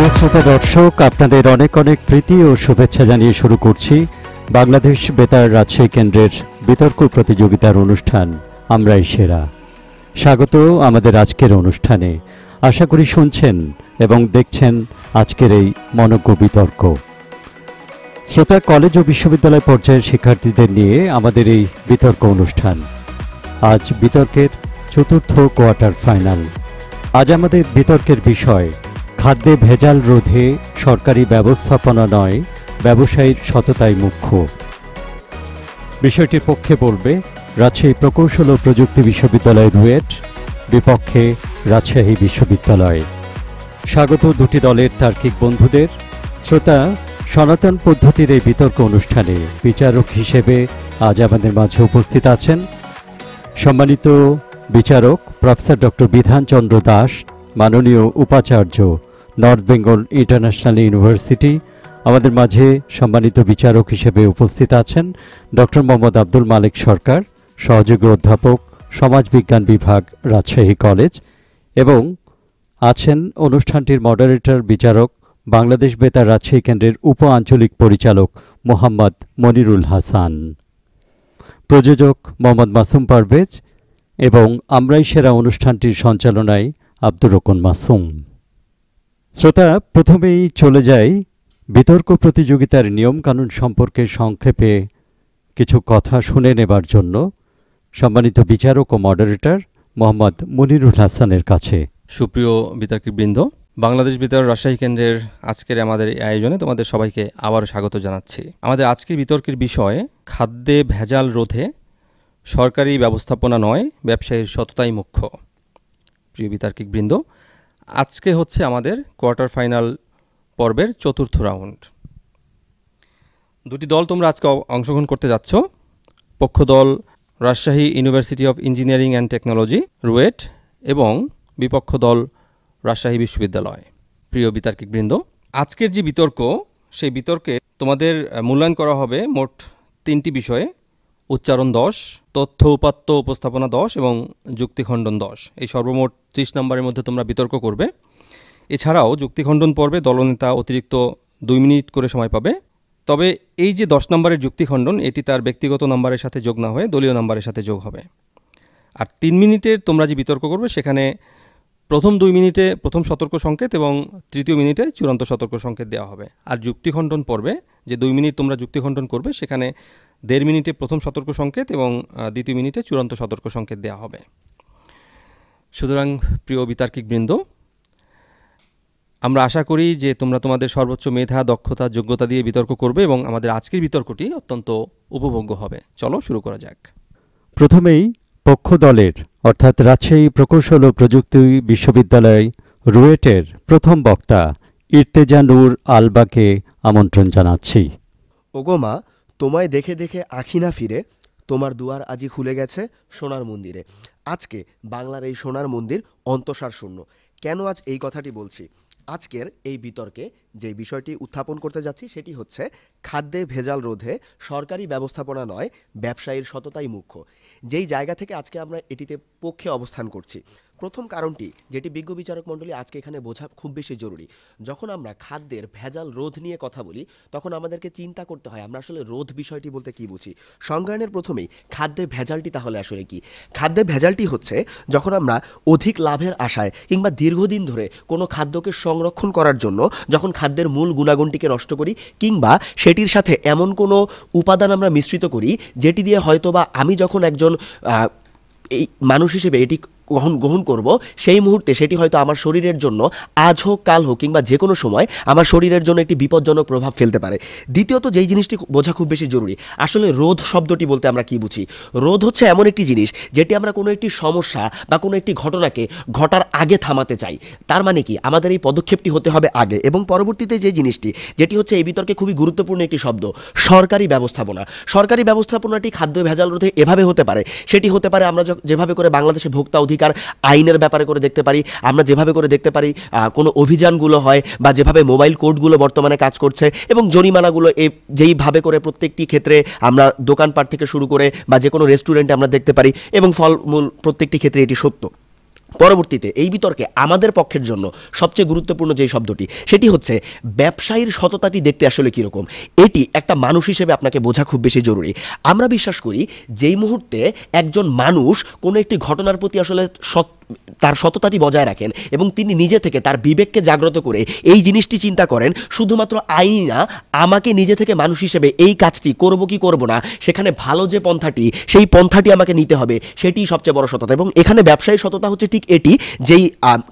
প্রিয় শ্রোতা দর্শক, আপনাদের অনেক অনেক প্রীতি ও শুভেচ্ছা জানিয়ে শুরু করছি বাংলাদেশ বেতার রাজশাহী কেন্দ্রের বিতর্ক প্রতিযোগিতার অনুষ্ঠান আমরাই সেরা। স্বাগত আমাদের আজকের অনুষ্ঠানে। আশা করি শুনছেন এবং দেখছেন আজকের এই মনোজ্ঞ বিতর্ক। শ্রোতা, কলেজ ও বিশ্ববিদ্যালয় পর্যায়ের শিক্ষার্থীদের নিয়ে আমাদের এই বিতর্ক অনুষ্ঠান। আজ বিতর্কের চতুর্থ কোয়ার্টার ফাইনাল। আজ আমাদের বিতর্কের বিষয় খাদ্যে ভেজাল রোধে সরকারি ব্যবস্থাপনা নয়, ব্যবসায়ীর সততাই মুখ্য। বিষয়টির পক্ষে বলবে রাজশাহী প্রকৌশল ও প্রযুক্তি বিশ্ববিদ্যালয় রুয়েট, বিপক্ষে রাজশাহী বিশ্ববিদ্যালয়। স্বাগত দুটি দলের তার্কিক বন্ধুদের। শ্রোতা, সনাতন পদ্ধতির এই বিতর্ক অনুষ্ঠানে বিচারক হিসেবে আজ আমাদের মাঝে উপস্থিত আছেন সম্মানিত বিচারক প্রফেসর ডক্টর বিধানচন্দ্র দাস, মাননীয় উপাচার্য, নর্থ বেঙ্গল ইন্টারন্যাশনাল ইউনিভার্সিটি। আমাদের মাঝে সম্মানিত বিচারক হিসেবে উপস্থিত আছেন ডক্টর মোহাম্মদ আব্দুল মালিক সরকার, সহযোগী অধ্যাপক, সমাজবিজ্ঞান বিভাগ, রাজশাহী কলেজ। এবং আছেন অনুষ্ঠানটির মডারেটর বিচারক, বাংলাদেশ বেতার রাজশাহী কেন্দ্রের উপ আঞ্চলিক পরিচালক মোহাম্মদ মনিরুল হাসান, প্রযোজক মোহাম্মদ মাসুম পারভেজ এবং আমরাই সেরা অনুষ্ঠানটির সঞ্চালনায় আব্দুর রকুন মাসুম। শ্রোতা, প্রথমেই চলে যাই বিতর্ক প্রতিযোগিতার নিয়মকানুন সম্পর্কে সংক্ষেপে কিছু কথা শুনে নেবার জন্য সম্মানিত বিচারক ও মডারেটর মোহাম্মদ মনিরুল হাসানের কাছে। সুপ্রিয় বিতর্কবৃন্দ, বাংলাদেশ বেতার রাজশাহী কেন্দ্রের আজকের আমাদের এই আয়োজনে তোমাদের সবাইকে আবারও স্বাগত জানাচ্ছি। আমাদের আজকের বিতর্কের বিষয় খাদ্যে ভেজাল রোধে সরকারি ব্যবস্থাপনা নয়, ব্যবসায়ীর সততাই মুখ্য। প্রিয় বিতর্কবৃন্দ, আজকে হচ্ছে আমাদের কোয়ার্টার ফাইনাল পর্বের চতুর্থ রাউন্ড। দুটি দল তোমরা আজকে অংশগ্রহণ করতে যাচ্ছ। পক্ষ দল Rajshahi university of engineering and technology RUET এবং বিপক্ষ দল রাজশাহী বিশ্ববিদ্যালয়। প্রিয় বিতর্কবৃন্দ, আজকের যে বিতর্ক, সেই বিতর্কে তোমাদের মূল্যায়ন করা হবে মোট 3টি বিষয়ে: উচ্চারণ 10, তথ্য উপাত্ত উপস্থাপনা 10 এবং যুক্তিখণ্ডন 10। এই সর্বমোট 30 নম্বরের মধ্যে তোমরা বিতর্ক করবে। এছাড়াও যুক্তিখণ্ডন পর্বে দলনেতা অতিরিক্ত 2 মিনিট করে সময় পাবে। তবে এই যে 10 নম্বরের যুক্তিখণ্ডন, এটি তার ব্যক্তিগত নম্বরের সাথে যোগ না হয়ে দলীয় নম্বরের সাথে যোগ হবে। আর 3 মিনিটের তোমরা যে বিতর্ক করবে, সেখানে প্রথম 2 মিনিটে প্রথম সতর্ক সংকেত এবং তৃতীয় মিনিটে চূড়ান্ত সতর্ক সংকেত দেওয়া হবে। আর যুক্তিখণ্ডন পর্বে যে 2 মিনিট তোমরা যুক্তিখণ্ডন করবে, সেখানে 1.5 মিনিটে প্রথম সতর্ক সংকেত এবং দ্বিতীয় মিনিটে চূড়ান্ত সতর্ক সংকেত দেওয়া হবে। সুতরাং প্রিয় বিতর্কবৃন্দ, আমরা আশা করি যে তোমরা তোমাদের সর্বোচ্চ মেধা, দক্ষতা, যোগ্যতা দিয়ে বিতর্ক করবে এবং আমাদের আজকের বিতর্কটি অত্যন্ত উপভোগ্য হবে। চলো শুরু করা যাক। প্রথমেই পক্ষ দলের অর্থাৎ রাজশাহী প্রকৌশল ও প্রযুক্তি বিশ্ববিদ্যালয় রুয়েটের প্রথম বক্তা ইর্তেজা নূর আলবাকে আমন্ত্রণ জানাচ্ছি। ওগো মা, তোমায় দেখে দেখে আঁখি না ফিরে, তোমার দুয়ার আজি খুলে গেছে সোনার মন্দিরে। আজকে বাংলার এই সোনার মন্দির অন্তঃসার শূন্য। কেন আজ এই কথাটি বলছি? আজকের এই বিতর্কে যে বিষয়টি উত্থাপন করতে যাচ্ছি, সেটি হচ্ছে খাদ্যে ভেজাল রোধে সরকারি ব্যবস্থাপনা নয়, ব্যবসায়ীর সততাই মুখ্য। যেই জায়গা থেকে আজকে আমরা এটিতে পক্ষে অবস্থান করছি, প্রথম কারণটি যেটি বিজ্ঞ বিচারক মণ্ডলী আজকে এখানে বোঝা খুব বেশি জরুরি। যখন আমরা খাদ্যের ভেজাল রোধ নিয়ে কথা বলি, তখন আমাদেরকে চিন্তা করতে হয় আমরা আসলে রোধ বিষয়টি বলতে কী বুঝি। সংজ্ঞায়নের প্রথমেই খাদ্যে ভেজালটি তাহলে আসলে কি? খাদ্যে ভেজালটি হচ্ছে যখন আমরা অধিক লাভের আশায় কিংবা দীর্ঘদিন ধরে কোনো খাদ্যকে সংরক্ষণ করার জন্য যখন খাদ্যের মূল গুণাগুণটিকে নষ্ট করি, কিংবা সেটির সাথে এমন কোনো উপাদান আমরা মিশ্রিত করি যেটি দিয়ে হয়তোবা আমি যখন একজন এই মানুষ হিসেবে এটি গ্রহণ করব, সেই মুহূর্তে সেটি হয়তো আমার শরীরের জন্য আজ হোক কাল হোক কিংবা যে কোনো সময় আমার শরীরের জন্য একটি বিপজ্জনক প্রভাব ফেলতে পারে। দ্বিতীয়ত যেই জিনিসটি বোঝা খুব বেশি জরুরি, আসলে রোধ শব্দটি বলতে আমরা কি বুঝি। রোধ হচ্ছে এমন একটি জিনিস যেটি আমরা কোনো একটি সমস্যা বা কোনো একটি ঘটনাকে ঘটার আগে থামাতে চাই। তার মানে কি, আমাদের এই পদক্ষেপটি হতে হবে আগে। এবং পরবর্তীতে যে জিনিসটি, যেটি হচ্ছে এই বিতর্কে খুবই গুরুত্বপূর্ণ একটি শব্দ, সরকারি ব্যবস্থাপনা। সরকারি ব্যবস্থাপনাটি খাদ্য ভেজাল রোধে এভাবে হতে পারে, সেটি হতে পারে আমরা যেভাবে করে বাংলাদেশে ভোক্তা অধিকার আইনের ব্যাপারে করে দেখতে পারি, আমরা যেভাবে করে দেখতে পারি কোনো অভিযানগুলো হয় বা যেভাবে মোবাইল কোর্টগুলো বর্তমানে কাজ করছে এবং জরিমানাগুলো যেইভাবে করে প্রত্যেকটি ক্ষেত্রে আমরা দোকানপাট থেকে শুরু করে বা যে কোনো রেস্টুরেন্টে আমরা দেখতে পারি এবং ফলমূল প্রত্যেকটি ক্ষেত্রে এটি সত্য। পরবর্তীতে এই বিতর্কে আমাদের পক্ষের জন্য সবচেয়ে গুরুত্বপূর্ণ যে শব্দটি সেটি হচ্ছে ব্যবসায়ীর সততাটি দেখতে আসলে কীরকম। এটি একটা মানুষ হিসেবে আপনাকে বোঝা খুব বেশি জরুরি। আমরা বিশ্বাস করি যেই মুহূর্তে একজন মানুষ কোনো একটি ঘটনার প্রতি আসলে তার সততাটি বজায় রাখেন এবং তিনি নিজে থেকে তার বিবেককে জাগ্রত করে এই জিনিসটি চিন্তা করেন, শুধুমাত্র আইনই না, আমাকে নিজে থেকে মানুষ হিসেবে এই কাজটি করব কি করব না, সেখানে ভালো যে পন্থাটি সেই পন্থাটি আমাকে নিতে হবে, সেটি সবচেয়ে বড় সততা। এবং এখানে ব্যবসায়ী সততা হচ্ছে ঠিক এটি, যেই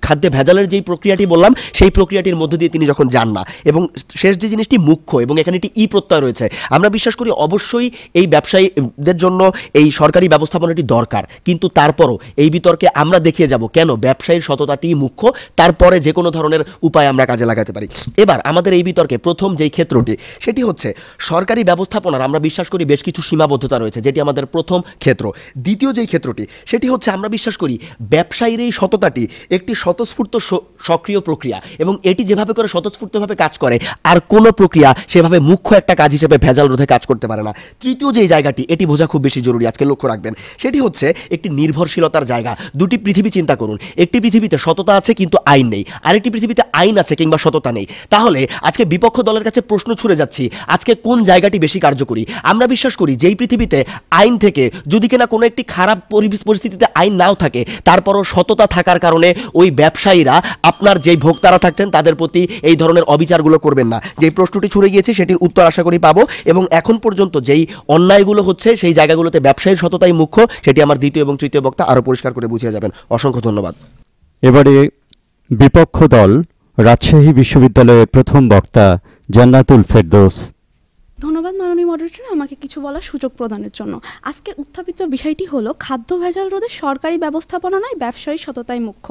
খাদ্যে ভেজালের যেই প্রক্রিয়াটি বললাম সেই প্রক্রিয়াটির মধ্য দিয়ে তিনি যখন যান না, এবং শেষ যে জিনিসটি মুখ্য, এবং এখানে একটি প্রত্যয় রয়েছে। আমরা বিশ্বাস করি অবশ্যই এই ব্যবসায়ীদের জন্য এই সরকারি ব্যবস্থাপনাটি দরকার, কিন্তু তারপরও এই বিতর্কে আমরা দেখিয়ে যাব কেন ব্যবসায়ীর সততাটি মুখ্য, তারপরে যে কোনো ধরনের উপায় আমরা কাজে লাগাতে পারি। এবার আমাদের এই বিতর্কে প্রথম যেই ক্ষেত্রটি সেটি হচ্ছে সরকারি ব্যবস্থাপনার আমরা বিশ্বাস করি বেশ কিছু সীমাবদ্ধতা রয়েছে, যেটি আমাদের প্রথম ক্ষেত্র। দ্বিতীয় যেই ক্ষেত্রটি সেটি হচ্ছে আমরা বিশ্বাস করি ব্যবসায়ীর এই সততাটি একটি স্বতঃস্ফূর্ত সক্রিয় প্রক্রিয়া, এবং এটি যেভাবে করে স্বতঃস্ফূর্তভাবে কাজ করে আর কোনো প্রক্রিয়া সেভাবে মুখ্য একটা কাজ হিসেবে ভেজাল রোধে কাজ করতে পারে না। তৃতীয় যেই জায়গাটি, এটি বোঝা খুব বেশি জরুরি, আজকে লক্ষ্য রাখবেন, সেটি হচ্ছে একটি নির্ভরশীলতার জায়গা। দুটি পৃথিবী চিন্তা করুন, একটি পৃথিবীতে সততা আছে কিন্তু আইন নেই, আরেকটি পৃথিবীতে আইন আছে কিংবা সততা নেই। তাহলে আজকে বিপক্ষ দলের কাছে প্রশ্ন ছুড়ে যাচ্ছি, আজকে কোন জায়গাটি বেশি কার্যকরী? আমরা বিশ্বাস করি যেই পৃথিবীতে আইন থেকে যদি কিনা কোনো একটি খারাপ পরিস্থিতিতে আইন নাও থাকে, তারপরও সততা থাকার কারণে ওই ব্যবসায়ীরা আপনার যেই ভোক্তারা থাকছেন তাদের প্রতি এই ধরনের অবিচারগুলো করবেন না। যেই প্রশ্নটি ছুড়ে গিয়েছে সেটির উত্তর আশা করি পাবো, এবং এখন পর্যন্ত যেই অন্যায়গুলো হচ্ছে সেই জায়গাগুলোতে ব্যবসায়ীর সততাই মুখ্য, সেটি আমার দ্বিতীয় এবং তৃতীয় বক্তা আরও পরিষ্কার করে বুঝিয়ে যাবেন। অসংখ্য ধন্যবাদ। এবারে বিপক্ষ দল রাজশাহী বিশ্ববিদ্যালয়ের প্রথম বক্তা জান্নাতুল ফেরদৌস। ধন্যবাদ মাননীয় মডারেটর, আমাকে কিছু বলার সুযোগ প্রদানের জন্য। আজকের উত্থাপিত বিষয়টি হলো খাদ্য ভেজাল রোধে সরকারি ব্যবস্থাপনা নয়, ব্যবসায়ী সততাই মুখ্য।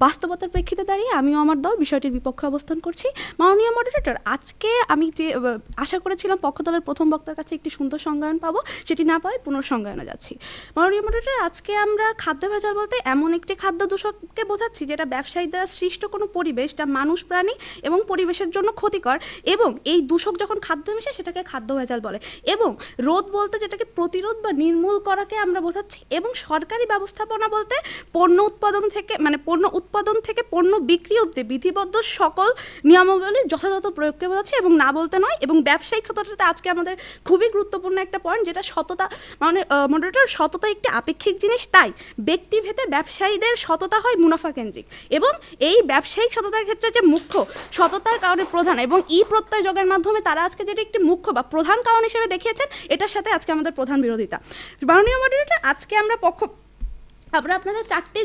বাস্তবতার প্রেক্ষিতে দাঁড়িয়ে আমিও আমার দল বিষয়টির বিপক্ষে অবস্থান করছি। মাননীয় মডারেটর, আজকে আমি যে আশা করেছিলাম পক্ষ দলের প্রথম বক্তার কাছে একটি সুন্দর সংজ্ঞায়ন পাবো, সেটি না পাই পুনঃসংজ্ঞায়নে যাচ্ছি। মাননীয় মডারেটর, আজকে আমরা খাদ্য ভেজাল বলতে এমন একটি খাদ্য দূষককে বোঝাচ্ছি যেটা ব্যবসায়ীর দ্বারা সৃষ্ট কোনো পরিবেশ যা মানুষ, প্রাণী এবং পরিবেশের জন্য ক্ষতিকর, এবং এই দূষক যখন খাদ্যে মিশে সেটাকে খাদ্য ভেজাল বলে। এবং রোধ বলতে যেটাকে প্রতিরোধ বা নির্মূল করাকে আমরা বোঝাচ্ছি। এবং সরকারি ব্যবস্থাপনা বলতে পণ্য উৎপাদন থেকে পণ্য বিক্রি অবধি বিধিবদ্ধ সকল নিয়মাবলীর যথাযথ প্রয়োগকে বোঝাচ্ছে, এবং না বলতে নয়। এবং ব্যবসায়িক সততাতে আজকে আমাদের খুবই গুরুত্বপূর্ণ একটা পয়েন্ট, যেটা সততা, মানে মডারেটর, সততা একটি আপেক্ষিক জিনিস, তাই ব্যক্তিভেদে ব্যবসায়ীদের সততা হয় মুনাফা কেন্দ্রিক, এবং এই ব্যবসায়িক সততার ক্ষেত্রে যে মুখ্য সততার কারণে প্রধান এবং প্রত্যয় যোগের মাধ্যমে তারা আজকে যেটা একটি মুখ্য বা প্রধান কারণ হিসেবে দেখিয়েছেন, এটার সাথে আজকে আমাদের প্রধান বিরোধিতা। মাননীয় মডারেটর, আজকে আমরা আপনাদের চারটি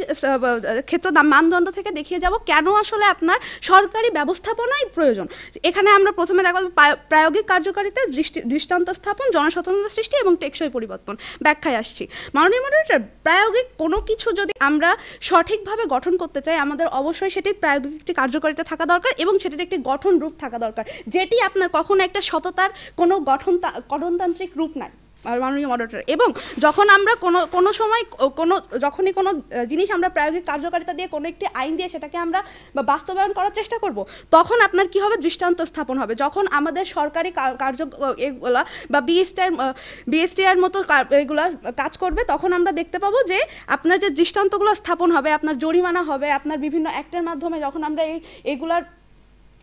ক্ষেত্র মানদণ্ড থেকে দেখিয়ে যাব কেন আসলে আপনার সরকারি ব্যবস্থাপনাই প্রয়োজন। এখানে আমরা প্রথমে দেখব প্রায়োগিক কার্যকারিতা, দৃষ্টান্ত স্থাপন, জনসচেতনতা সৃষ্টি এবং টেকসই পরিবর্তন। ব্যাখ্যায় আসছি। মাননীয় মডারেটর, প্রায়োগিক কোনো কিছু যদি আমরা সঠিকভাবে গঠন করতে চাই, আমাদের অবশ্যই সেটির প্রায়োগিক একটি কার্যকারিতা থাকা দরকার এবং সেটির একটি গঠন রূপ থাকা দরকার, যেটি আপনার কখনো একটা সততার কোনো গঠনতান্ত্রিক রূপ নাই মাননীয় মডারেটর। এবং যখন আমরা কোনো সময় যখনই কোনো জিনিস আমরা প্রায়োগিক কার্যকারিতা দিয়ে কোনো একটি আইন দিয়ে সেটাকে আমরা বাস্তবায়ন করার চেষ্টা করব, তখন আপনার কি হবে? দৃষ্টান্ত স্থাপন হবে। যখন আমাদের সরকারি এগুলা বা বিএসটিআর মতো এগুলা কাজ করবে, তখন আমরা দেখতে পাবো যে আপনার যে দৃষ্টান্তগুলো স্থাপন হবে, আপনার জরিমানা হবে, আপনার বিভিন্ন অ্যাক্টের মাধ্যমে যখন আমরা এগুলার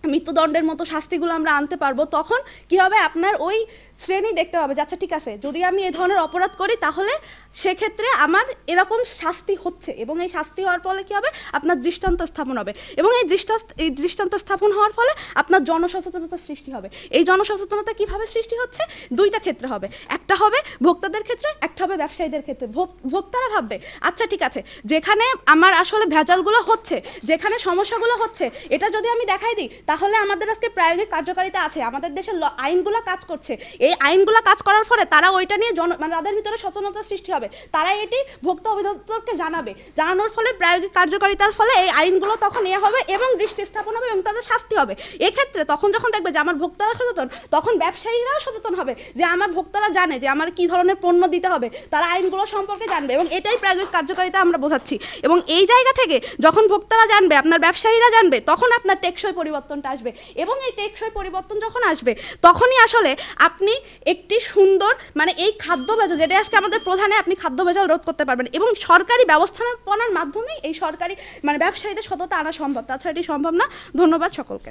মৃত্যুদণ্ডের মতো শাস্তিগুলো আমরা আনতে পারবো, তখন কি হবে? আপনার ওই শ্রেণী দেখতে হবে যে আচ্ছা ঠিক আছে, যদি আমি এই ধরনের অপরাধ করি তাহলে সেক্ষেত্রে আমার এরকম শাস্তি হচ্ছে, এবং এই শাস্তি হওয়ার ফলে কি হবে? আপনার দৃষ্টান্ত স্থাপন হবে, এবং এই দৃষ্টান্ত স্থাপন হওয়ার ফলে আপনার জনসচেতনতার সৃষ্টি হবে। এই জনসচেতনতা কিভাবে সৃষ্টি হচ্ছে? দুইটা ক্ষেত্রে হবে, একটা হবে ভোক্তাদের ক্ষেত্রে, একটা হবে ব্যবসায়ীদের ক্ষেত্রে। ভোক্তারা ভাববে আচ্ছা ঠিক আছে, যেখানে আমার আসলে ভেজালগুলো হচ্ছে, যেখানে সমস্যাগুলো হচ্ছে, এটা যদি আমি দেখাই দিই তাহলে আমাদের আজকে প্রায়োগিক কার্যকারিতা আছে, আমাদের দেশের আইনগুলো কাজ করছে, এই আইনগুলো কাজ করার ফলে তারা ওইটা নিয়ে মানে তাদের ভিতরে সচেতনতা সৃষ্টি হবে, তারা এটি ভোক্তা অধিদপ্তরকে জানানোর ফলে প্রায়োগিক কার্যকারিতার ফলে এই আইনগুলো তখন হবে এবং দৃষ্টি স্থাপন হবে এবং তাদের শাস্তি হবে। এক্ষেত্রে তখন যখন দেখবে যে আমার ভোক্তারা সচেতন, তখন ব্যবসায়ীরাও সচেতন হবে যে আমার ভোক্তারা জানে যে আমার কি ধরনের পণ্য দিতে হবে, তারা আইনগুলো সম্পর্কে জানবে, এবং এটাই প্রায়োগিক কার্যকারিতা আমরা বোঝাচ্ছি। এবং এই জায়গা থেকে যখন ভোক্তারা জানবে, আপনার ব্যবসায়ীরা জানবে, তখন আপনার টেকসই পরিবর্তন পরিবর্তনটা আসবে, এবং এই টেকসই পরিবর্তন যখন আসবে তখনই আসলে আপনি একটি সুন্দর মানে এই খাদ্য ভেজাল, যেটা আজকে আমাদের প্রধানে, আপনি খাদ্য ভেজাল রোধ করতে পারবেন, এবং সরকারি ব্যবস্থাপনার মাধ্যমেই এই সরকারি মানে ব্যবসায়ীদের সততা আনা সম্ভব, তাছাড়া এটি সম্ভব না। ধন্যবাদ সকলকে।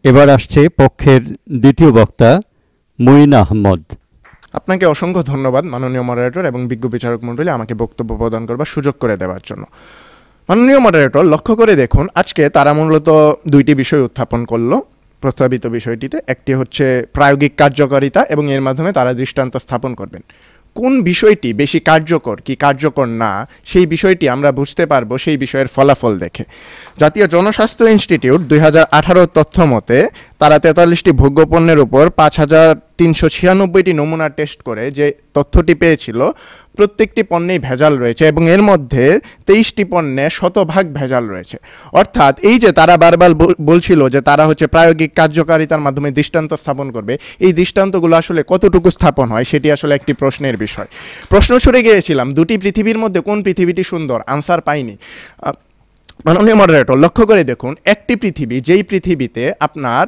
এবার আসছে পক্ষের দ্বিতীয় বক্তা মুইন আহমদ। আপনাকে অসংখ্য ধন্যবাদ মাননীয় মডারেটর এবং বিজ্ঞ বিচারক মণ্ডলী আমাকে বক্তব্য প্রদান করবার সুযোগ করে দেওয়ার জন্য। মাননীয় মডারেটর, লক্ষ্য করে দেখুন, আজকে তারা মূলত দুইটি বিষয় উত্থাপন করলো প্রস্তাবিত বিষয়টিতে। একটি হচ্ছে প্রায়োগিক কার্যকারিতা, এবং এর মাধ্যমে তারা দৃষ্টান্ত স্থাপন করবেন। কোন বিষয়টি বেশি কার্যকর কি কার্যকর না, সেই বিষয়টি আমরা বুঝতে পারবো সেই বিষয়ের ফলাফল দেখে। জাতীয় জনস্বাস্থ্য ইনস্টিটিউট 2018 তথ্য মতে তারা 43টি ভোগ্যপণ্যের উপর 5396টি নমুনা টেস্ট করে যে তথ্যটি পেয়েছিল, প্রত্যেকটি পণ্যেই ভেজাল রয়েছে, এবং এর মধ্যে 23টি পণ্যে শতভাগ ভেজাল রয়েছে। অর্থাৎ এই যে তারা বারবার বলছিল যে তারা হচ্ছে প্রায়োগিক কার্যকারিতার মাধ্যমে দৃষ্টান্ত স্থাপন করবে, এই দৃষ্টান্তগুলো আসলে কতটুকু স্থাপন হয় সেটি আসলে একটি প্রশ্নের বিষয়। প্রশ্ন ছুড়ে গিয়েছিলাম, দুটি পৃথিবীর মধ্যে কোন পৃথিবীটি সুন্দর, আনসার পাইনি। মাননীয় মডারেটর, লক্ষ্য করে দেখুন, একটি পৃথিবী, যেই পৃথিবীতে আপনার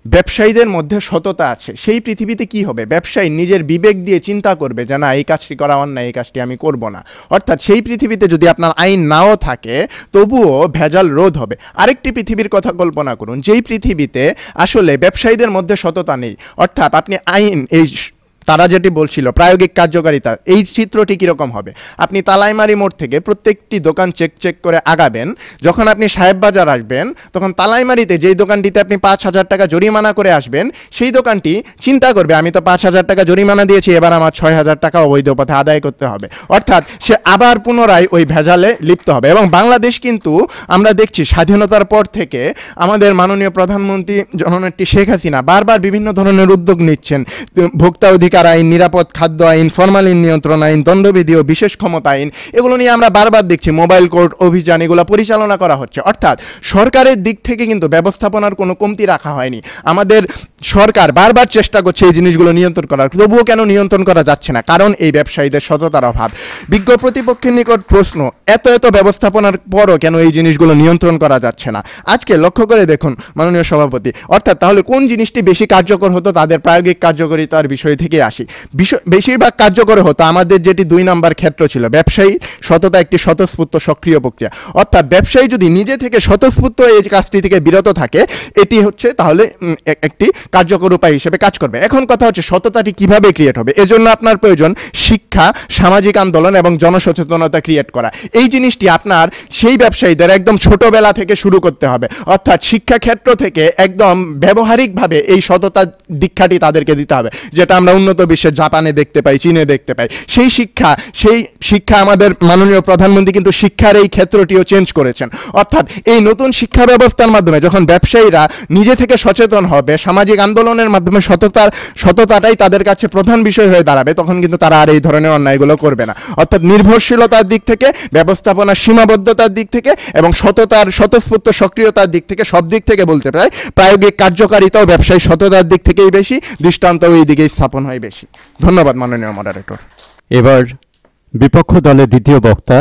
ব্যবসায়ীদের মধ্যে সততা আছে, সেই পৃথিবীতে কি হবে, ব্যবসায়ী নিজের বিবেক দিয়ে চিন্তা করবে যে না, এই কাজটি করা অন্যায়, এই কাজটি আমি করব না। অর্থাৎ সেই পৃথিবীতে যদি আপনার আইন নাও থাকে তবুও ভেজাল রোধ হবে। আরেকটি পৃথিবীর কথা কল্পনা করুন, যেই পৃথিবীতে আসলে ব্যবসায়ীদের মধ্যে সততা নেই, অর্থাৎ আপনি আইন, এই তারা যেটি বলছিল প্রায়োগিক কার্যকারিতা, এই চিত্রটি কীরকম হবে, আপনি তালাইমারি মোড় থেকে প্রত্যেকটি দোকান চেক করে আগাবেন, যখন আপনি সাহেববাজার আসবেন তখন তালাইমারিতে যেই দোকানটিতে আপনি 5,000 টাকা জরিমানা করে আসবেন, সেই দোকানটি চিন্তা করবে আমি তো 5,000 টাকা জরিমানা দিয়েছি, এবার আমার 6,000 টাকা অবৈধ পথে আদায় করতে হবে। অর্থাৎ সে আবার পুনরায় ওই ভেজালে লিপ্ত হবে। এবং বাংলাদেশ কিন্তু আমরা দেখছি স্বাধীনতার পর থেকে আমাদের মাননীয় প্রধানমন্ত্রী জননেত্রী শেখ হাসিনা বারবার বিভিন্ন ধরনের উদ্যোগ নিচ্ছেন। ভোক্তা অধিকার আইন, নিরাপদ খাদ্য আইন, ফরমালিন নিয়ন্ত্রণ আইন, দণ্ডবিধি ও বিশেষ ক্ষমতা আইন, এগুলো নিয়ে আমরা বারবার দেখছি মোবাইল কোর্ট অভিযান এগুলো পরিচালনা করা হচ্ছে। অর্থাৎ সরকারের দিক থেকে কিন্তু ব্যবস্থাপনার কোনো কমতি রাখা হয়নি। আমাদের সরকার বারবার চেষ্টা করছে এই জিনিসগুলো নিয়ন্ত্রণ করার, তবুও কেন নিয়ন্ত্রণ করা যাচ্ছে না? কারণ এই ব্যবসায়ীদের সততার অভাব। বিজ্ঞ প্রতিপক্ষের নিকট প্রশ্ন, এত ব্যবস্থাপনার পরও কেন এই জিনিসগুলো নিয়ন্ত্রণ করা যাচ্ছে না? আজকে লক্ষ্য করে দেখুন মাননীয় সভাপতি, অর্থাৎ তাহলে কোন জিনিসটি বেশি কার্যকর হতো, তাদের প্রায়োগিক কার্যকারিতার বিষয় থেকে আসি। বেশিরভাগ কার্যকর হতো আমাদের যেটি 2 নম্বর ক্ষেত্র ছিল, ব্যবসায়ী সততা একটি স্বতঃস্ফূর্ত সক্রিয় প্রক্রিয়া। অর্থাৎ ব্যবসায়ী যদি নিজে থেকে স্বতঃস্ফূর্ত এই কাজটি থেকে বিরত থাকে, এটি হচ্ছে তাহলে একটি কার্যকর উপায় হিসেবে কাজ করবে। এখন কথা হচ্ছে সততাটি কিভাবে ক্রিয়েট হবে? এজন্য আপনার প্রয়োজন শিক্ষা, সামাজিক আন্দোলন এবং জনসচেতনতা ক্রিয়েট করা। এই জিনিসটি আপনার সেই ব্যবসায়ীদের একদম ছোটবেলা থেকে শুরু করতে হবে। অর্থাৎ শিক্ষা ক্ষেত্র থেকে একদম ব্যবহারিকভাবে এই সততা দীক্ষাটি তাদেরকে দিতে হবে, যেটা আমরা উন্নত বিশ্বের জাপানে দেখতে পাই, চীনে দেখতে পাই। সেই শিক্ষা আমাদের মাননীয় প্রধানমন্ত্রী কিন্তু শিক্ষার এই ক্ষেত্রটিও চেঞ্জ করেছেন। অর্থাৎ এই নতুন শিক্ষা ব্যবস্থার মাধ্যমে যখন ব্যবসায়ীরা নিজে থেকে সচেতন হবে, সামাজিক আন্দোলনের মাধ্যমে সততাটাই তাদের কাছে প্রধান বিষয় হয়ে দাঁড়াবে, তখন কিন্তু তারা আর এই ধরনের অন্যায়গুলো করবে না। অর্থাৎ নির্ভরশীলতার দিক থেকে, ব্যবস্থাপনার সীমাবদ্ধতার দিক থেকে এবং সততার স্বতঃস্ফূর্ত সক্রিয়তার দিক থেকে, সব দিক থেকে বলতে পারে প্রায়োগিক কার্যকারিতা ও ব্যবসায়ী সততার দিক থেকেই বেশি, দৃষ্টান্ত ওই দিকেই স্থাপন হয় বেশি। ধন্যবাদ মাননীয় মডারেটর। এবার বিপক্ষ দলের দ্বিতীয় বক্তা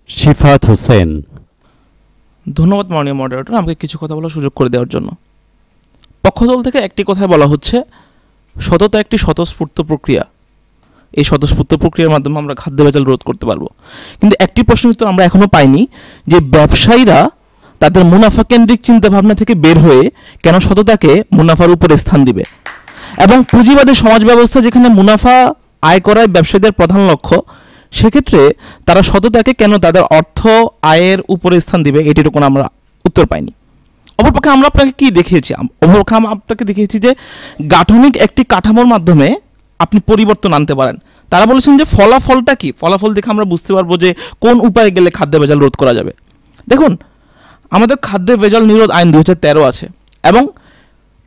শিফাত হোসেন। ধন্যবাদ মাননীয় মডারেটর আমাকে কিছু কথা বলার সুযোগ করে দেওয়ার জন্য। পক্ষদল থেকে একটি কথাই বলা হচ্ছে, সততা একটি স্বতঃস্ফূর্ত প্রক্রিয়া, এই স্বতঃস্ফূর্ত প্রক্রিয়ার মাধ্যমে আমরা খাদ্য ভেজাল রোধ করতে পারবো। কিন্তু একটি প্রশ্নের উত্তর আমরা এখনো পাইনি, যে ব্যবসায়ীরা তাদের মুনাফা কেন্দ্রিক চিন্তাভাবনা থেকে বের হয়ে কেন সততাকে মুনাফার উপরে স্থান দিবে, এবং পুঁজিবাদী সমাজ ব্যবস্থা যেখানে মুনাফা আয় করাই ব্যবসায়ীদের প্রধান লক্ষ্য, সেক্ষেত্রে তারা সততাকে কেন তাদের অর্থ আয়ের উপরে স্থান দিবে, এটির কোনো আমরা উত্তর পাইনি। অপরপক্ষে আমরা আপনাকে কি দেখিয়েছি? অপরপক্ষে আমরা আপনাকে দেখিয়েছি যে গাঠনিক একটি কাঠামোর মাধ্যমে আপনি পরিবর্তন আনতে পারেন। তারা বলেছেন যে ফলাফলটা কি, ফলাফল দেখে আমরা বুঝতে পারবো যে কোন উপায়ে গেলে খাদ্য ভেজাল রোধ করা যাবে। দেখুন, আমাদের খাদ্য ভেজাল নিরোধ আইন 2013 আছে, এবং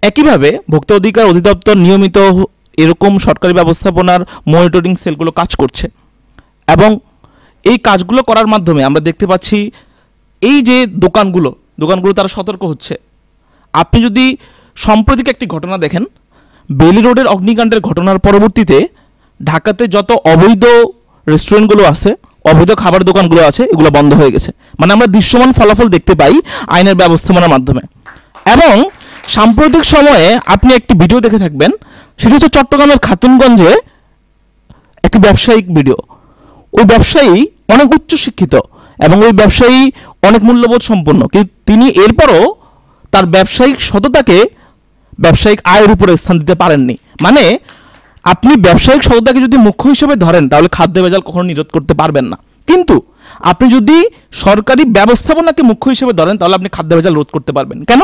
একইভাবে ভোক্তা অধিকার অধিদপ্তর নিয়মিত এরকম সরকারি ব্যবস্থাপনার মনিটরিং সেলগুলো কাজ করছে, এবং এই কাজগুলো করার মাধ্যমে আমরা দেখতে পাচ্ছি এই যে দোকানগুলো তারা সতর্ক হচ্ছে। আপনি যদি সাম্প্রতিক একটি ঘটনা দেখেন, বেলি রোডের অগ্নিকাণ্ডের ঘটনার পরবর্তীতে ঢাকাতে যত অবৈধ রেস্টুরেন্টগুলো আছে, অবৈধ খাবার দোকানগুলো আছে, এগুলো বন্ধ হয়ে গেছে। মানে আমরা দৃশ্যমান ফলাফল দেখতে পাই আইনের ব্যবস্থাপনার মাধ্যমে। এবং সাম্প্রতিক সময়ে আপনি একটি ভিডিও দেখে থাকবেন, সেটা হচ্ছে চট্টগ্রামের খাতুনগঞ্জে একটি ব্যবসায়িক ভিডিও। ওই ব্যবসায়ী অনেক উচ্চ শিক্ষিত এবং ওই ব্যবসায়ী অনেক মূল্যবোধ সম্পন্ন, কিন্তু তিনি এরপরও তার ব্যবসায়িক সততাকে ব্যবসায়িক আয়ের উপরে স্থান দিতে পারেননি। মানে আপনি ব্যবসায়িক সততাকে যদি মুখ্য হিসেবে ধরেন তাহলে খাদ্য ভেজাল কখনো নিরোধ করতে পারবেন না, কিন্তু আপনি যদি সরকারি ব্যবস্থাপনাকে মুখ্য হিসেবে ধরেন তাহলে আপনি খাদ্য ভেজাল রোধ করতে পারবেন। কেন?